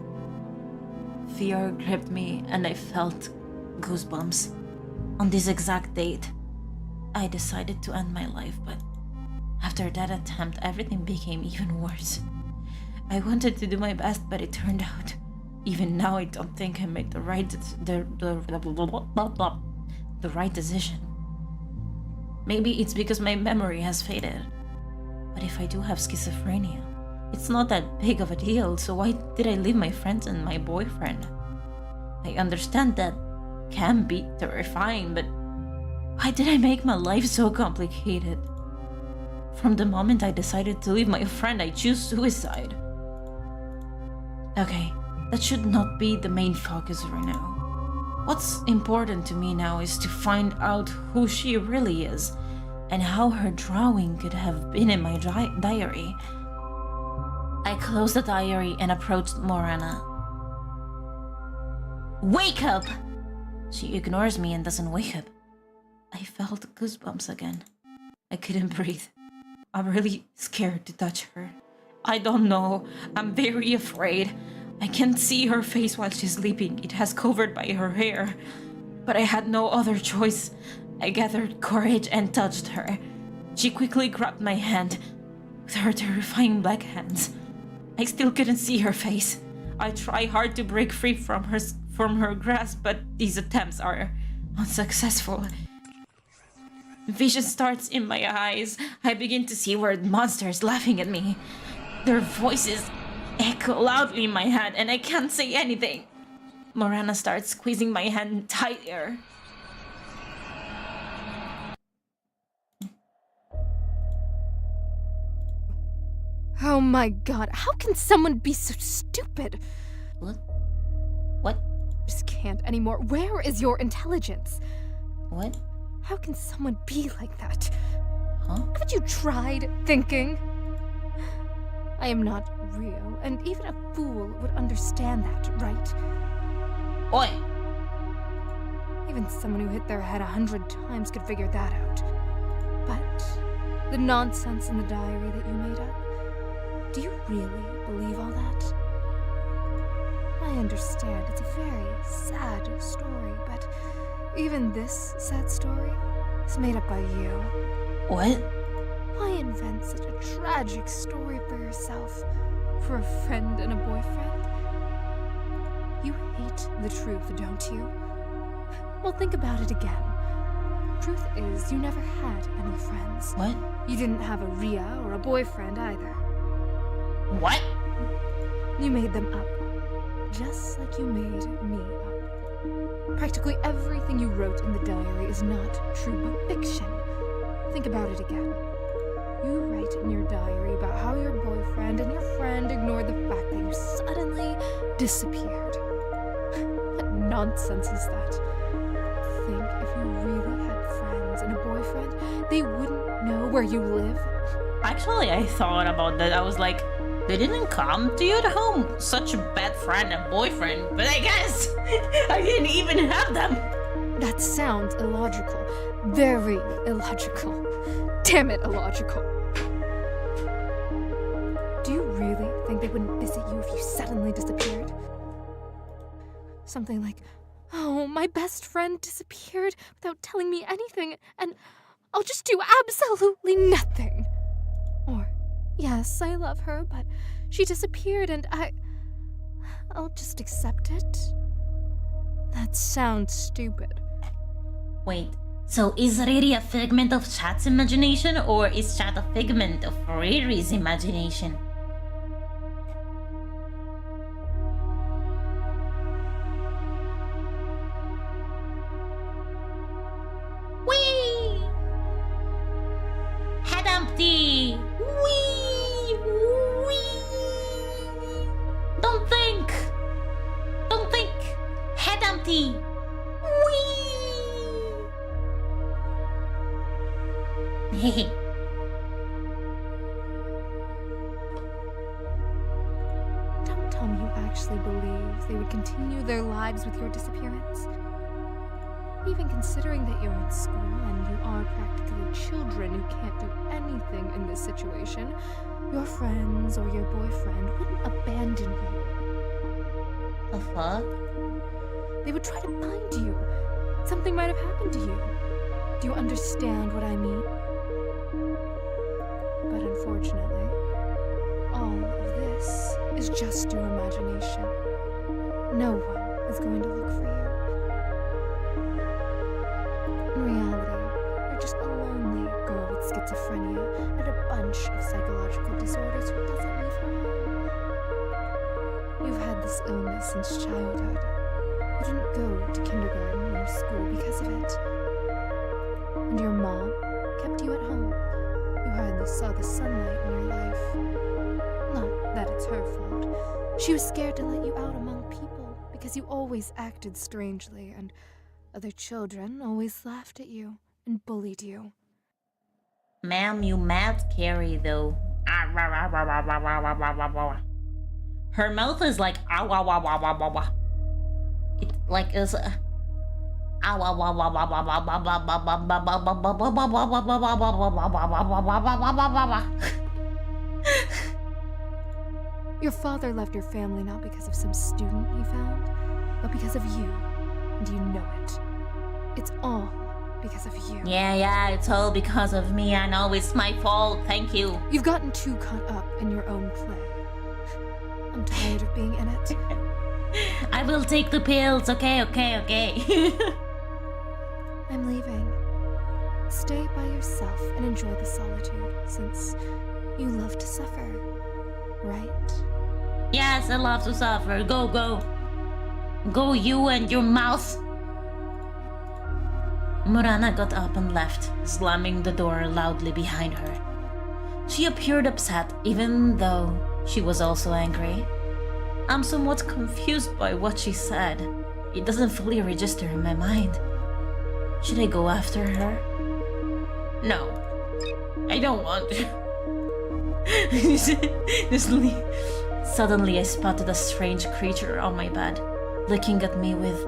Fear gripped me and I felt goosebumps. On this exact date, I decided to end my life, but after that attempt, everything became even worse. I wanted to do my best, but it turned out, even now, I don't think I made the right decision. Maybe it's because my memory has faded. But if I do have schizophrenia, it's not that big of a deal, so why did I leave my friends and my boyfriend? I understand that can be terrifying, but why did I make my life so complicated? From the moment I decided to leave my friend, I choose suicide. Okay, that should not be the main focus right now. What's important to me now is to find out who she really is and how her drawing could have been in my diary. I closed the diary and approached Morana. Wake up! She ignores me and doesn't wake up. I felt goosebumps again. I couldn't breathe. I'm really scared to touch her. I don't know. I'm very afraid. I can't see her face while she's sleeping. It has covered by her hair. But I had no other choice. I gathered courage and touched her. She quickly grabbed my hand with her terrifying black hands. I still couldn't see her face. I try hard to break free from her grasp, but these attempts are unsuccessful. Vision starts in my eyes. I begin to see weird monsters laughing at me. Their voices echo loudly in my head, and I can't say anything. Morana starts squeezing my hand tighter. Oh my god, how can someone be so stupid? What? What? I just can't anymore. Where is your intelligence? What? How can someone be like that? Huh? Haven't you tried thinking? I am not real, and even a fool would understand that, right? Oi! Even someone who hit their head 100 times could figure that out. But the nonsense in the diary that you made up, do you really believe all that? I understand it's a very sad story, but even this sad story is made up by you. What? Why invent such a tragic story for yourself? For a friend and a boyfriend? You hate the truth, don't you? Well, think about it again. Truth is, you never had any friends. What? You didn't have a Ria or a boyfriend either. What? You made them up. Just like you made me up. Practically everything you wrote in the diary is not true, but fiction. Think about it again. You write in your diary about how your boyfriend and your friend ignored the fact that you suddenly disappeared. What nonsense is that? Think if you really had friends and a boyfriend, they wouldn't know where you live? Actually, I thought about that. I was like, they didn't come to your home. Such a bad friend and boyfriend. But I guess I didn't even have them. That sounds illogical. Very illogical. Damn it, illogical. Do you really think they wouldn't visit you if you suddenly disappeared? Something like, oh, my best friend disappeared without telling me anything, and I'll just do absolutely nothing. Or, yes, I love her, but she disappeared and I'll just accept it. That sounds stupid. Wait, so is Riri a figment of Chat's imagination, or is Chat a figment of Riri's imagination? Whee! Head empty! Whee! Whee! Don't think! Don't think! Head empty! Whee! Don't tell me you actually believe they would continue their lives with your disappearance. Even considering that you're in school and you are practically children who can't do anything in this situation, your friends or your boyfriend wouldn't abandon you. The fuck? They would try to find you. Something might have happened to you. Do you understand what I mean? But unfortunately, all of this is just your imagination. No one is going to look for you. In reality, you're just a lonely girl with schizophrenia and a bunch of psychological disorders who doesn't leave her home. You've had this illness since childhood. You didn't go to kindergarten or school because of it. And your mom kept you at home. You hardly saw the sunlight in your life. Not that it's her fault. She was scared to let you out among people because you always acted strangely, and other children always laughed at you and bullied you. Ma'am, you mad scary though. Her mouth is like It like is Your father left your family not because of some student he found, but because of you, and you know it. It's all because of you. Yeah, it's all because of me. I know it's my fault. Thank you. You've gotten too caught up in your own play. I'm tired of being in it. I will take the pills. Okay. I'm leaving. Stay by yourself and enjoy the solitude, since you love to suffer, right? Yes, I love to suffer. Go. Go, you and your mouth. Murana got up and left, slamming the door loudly behind her. She appeared upset, even though she was also angry. I'm somewhat confused by what she said. It doesn't fully register in my mind. Should I go after her? No, I don't want to. Suddenly I spotted a strange creature on my bed, looking at me with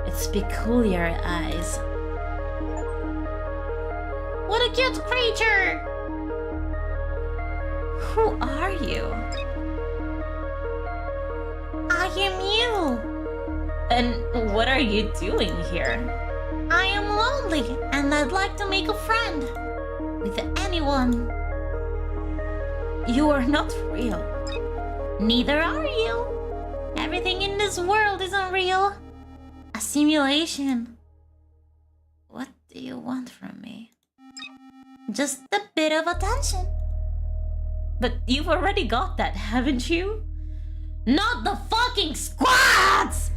its peculiar eyes. What a cute creature! Who are you? I am you! And what are you doing here? I am lonely and I'd like to make a friend with anyone. You are not real. Neither are you. Everything in this world isn't real. A simulation. What do you want from me? Just a bit of attention. But you've already got that, haven't you? Not the fucking squats!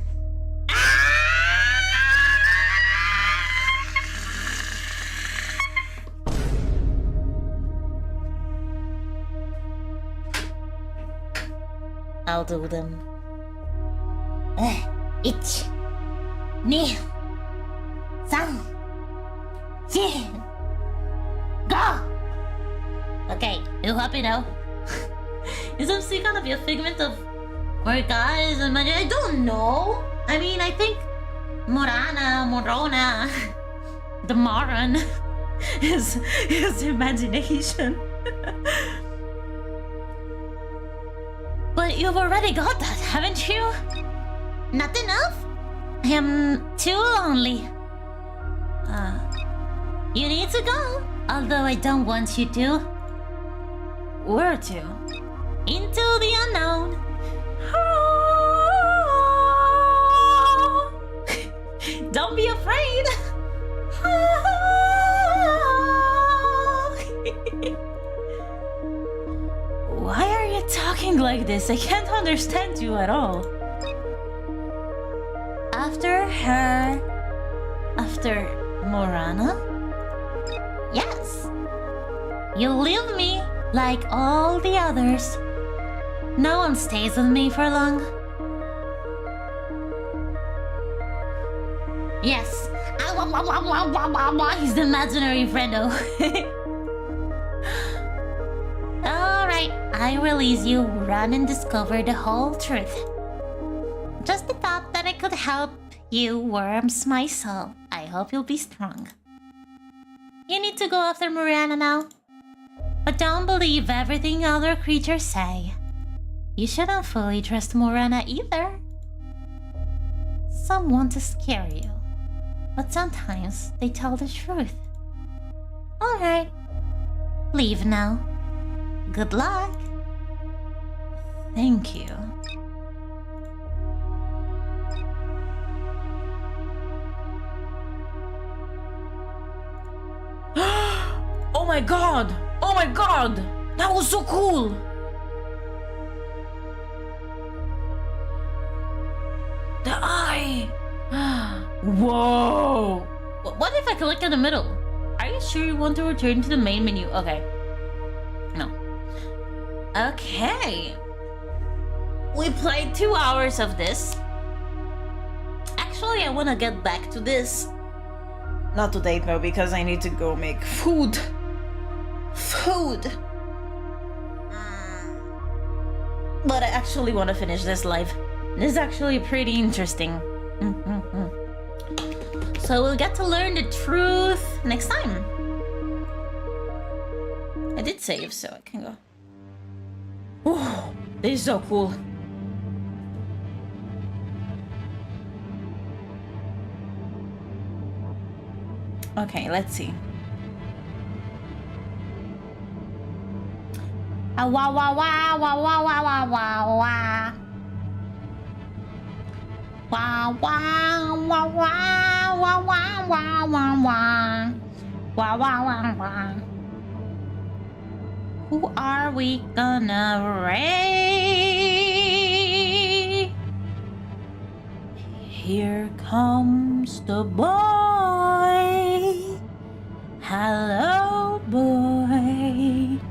I'll do them. Ich, ni, san, si, go! Okay, you happy now? Is MC gonna be a figment of our guys and I don't know. I mean, I think Morona, the Moron is imagination. But you've already got that, haven't you? Not enough? I am too lonely. You need to go, although I don't want you to. Where to? Into the unknown. Don't be afraid. Why are you talking like this? I can't understand you at all. After her... After Morana? Yes. You leave me like all the others. No one stays with me for long. Yes. He's the imaginary friendo. Alright, I release you. Run and discover the whole truth. Just the thought that I could help you warms my soul. I hope you'll be strong. You need to go after Morana now. But don't believe everything other creatures say. You shouldn't fully trust Morana either. Some want to scare you, but sometimes they tell the truth. Alright, leave now. Good luck. Thank you. Oh my god! Oh my god! That was so cool! The eye! Whoa! What if I click in the middle? Are you sure you want to return to the main menu? Okay. No. Okay. We played 2 hours of this. Actually, I want to get back to this. Not today though, because I need to go make food. But I actually want to finish this live. This is actually pretty interesting. So we'll get to learn the truth next time. I did save, so I can go. Oh, this is so cool. Okay, let's see. Wah wah wah wah wah wah wah wah wah. Wah wah wah wah wah wah wah wah wah. Wah wah wah wah. Who are we gonna raid? Here comes the boy. Hello, boy.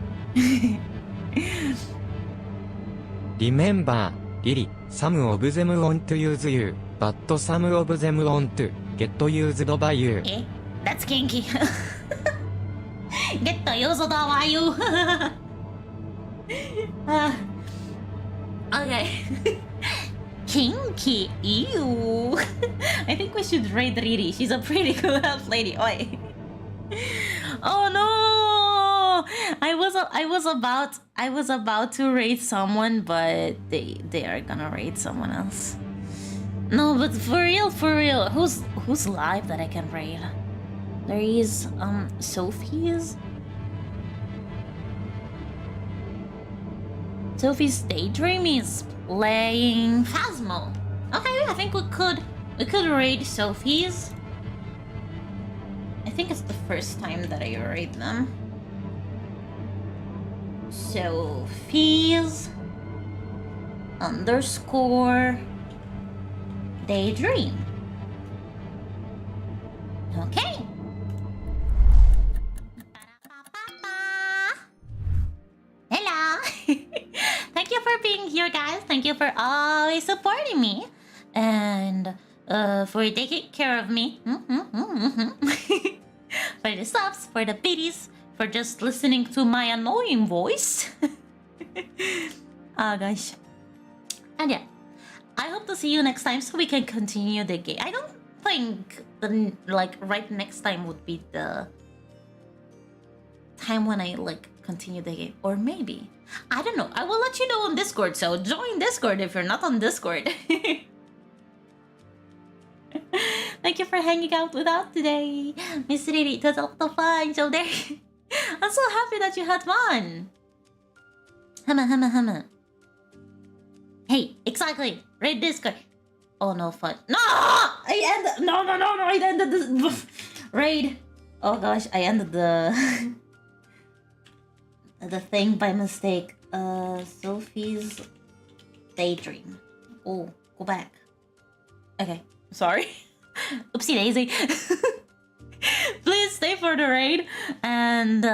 Remember, Lily, some of them want to use you, but some of them want to get used by you. Eh? That's kinky. Get used by you. Okay. Kinky, ew. I think we should raid Riri. She's a pretty cool elf lady. Oi. Oh no! I was about to raid someone, but they are gonna raid someone else. No, but for real, who's live that I can raid? There is Sophie's Daydream is playing Phasmo. Okay, I think we could raid Sophie's. I think it's the first time that I raid them. Sophie's _ Daydream. Okay. Hello. Thank you for being here, guys. Thank you for always supporting me and for taking care of me. For the subs, for the biddies, for just listening to my annoying voice. Oh gosh. And yeah, I hope to see you next time so we can continue the game. I don't think the right next time would be the time when I continue the game, or maybe I don't know. I will let you know on Discord, so join Discord if you're not on Discord. Thank you for hanging out with us today, Miss Riri. It was a lot of fun. So there, I'm so happy that you had fun. Hama. Hey, exactly. Read Discord. Oh no, fun. No, I ended. No. I ended the raid. Oh gosh, I ended the the thing by mistake. Sophie's Daydream. Oh, go back. Okay, sorry. Oopsie daisy. Please stay for the raid. And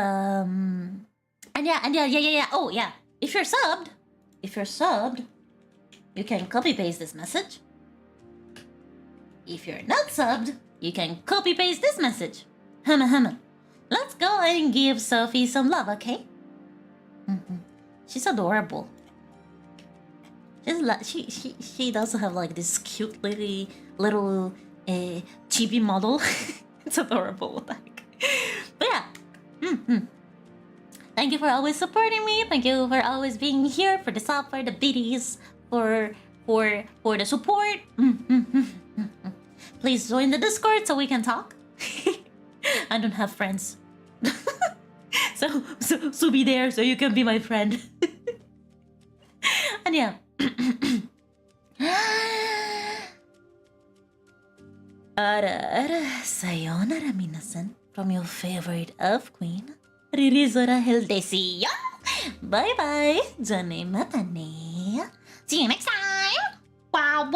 yeah. Oh yeah. If you're subbed, you can copy paste this message. If you're not subbed, you can copy paste this message. Hama. Let's go and give Sophie some love, okay? She's adorable. She does have this cute little chibi model. It's adorable. What the heck? But yeah. Thank you for always supporting me. Thank you for always being here for the sub, for the biddies, for the support. Please join the Discord so we can talk. I don't have friends. So be there so you can be my friend. And yeah. Sayonara minasan from your favorite elf queen, RiriZaurahel desu yo. Bye bye. Jane mata ne. See you next time. Wow.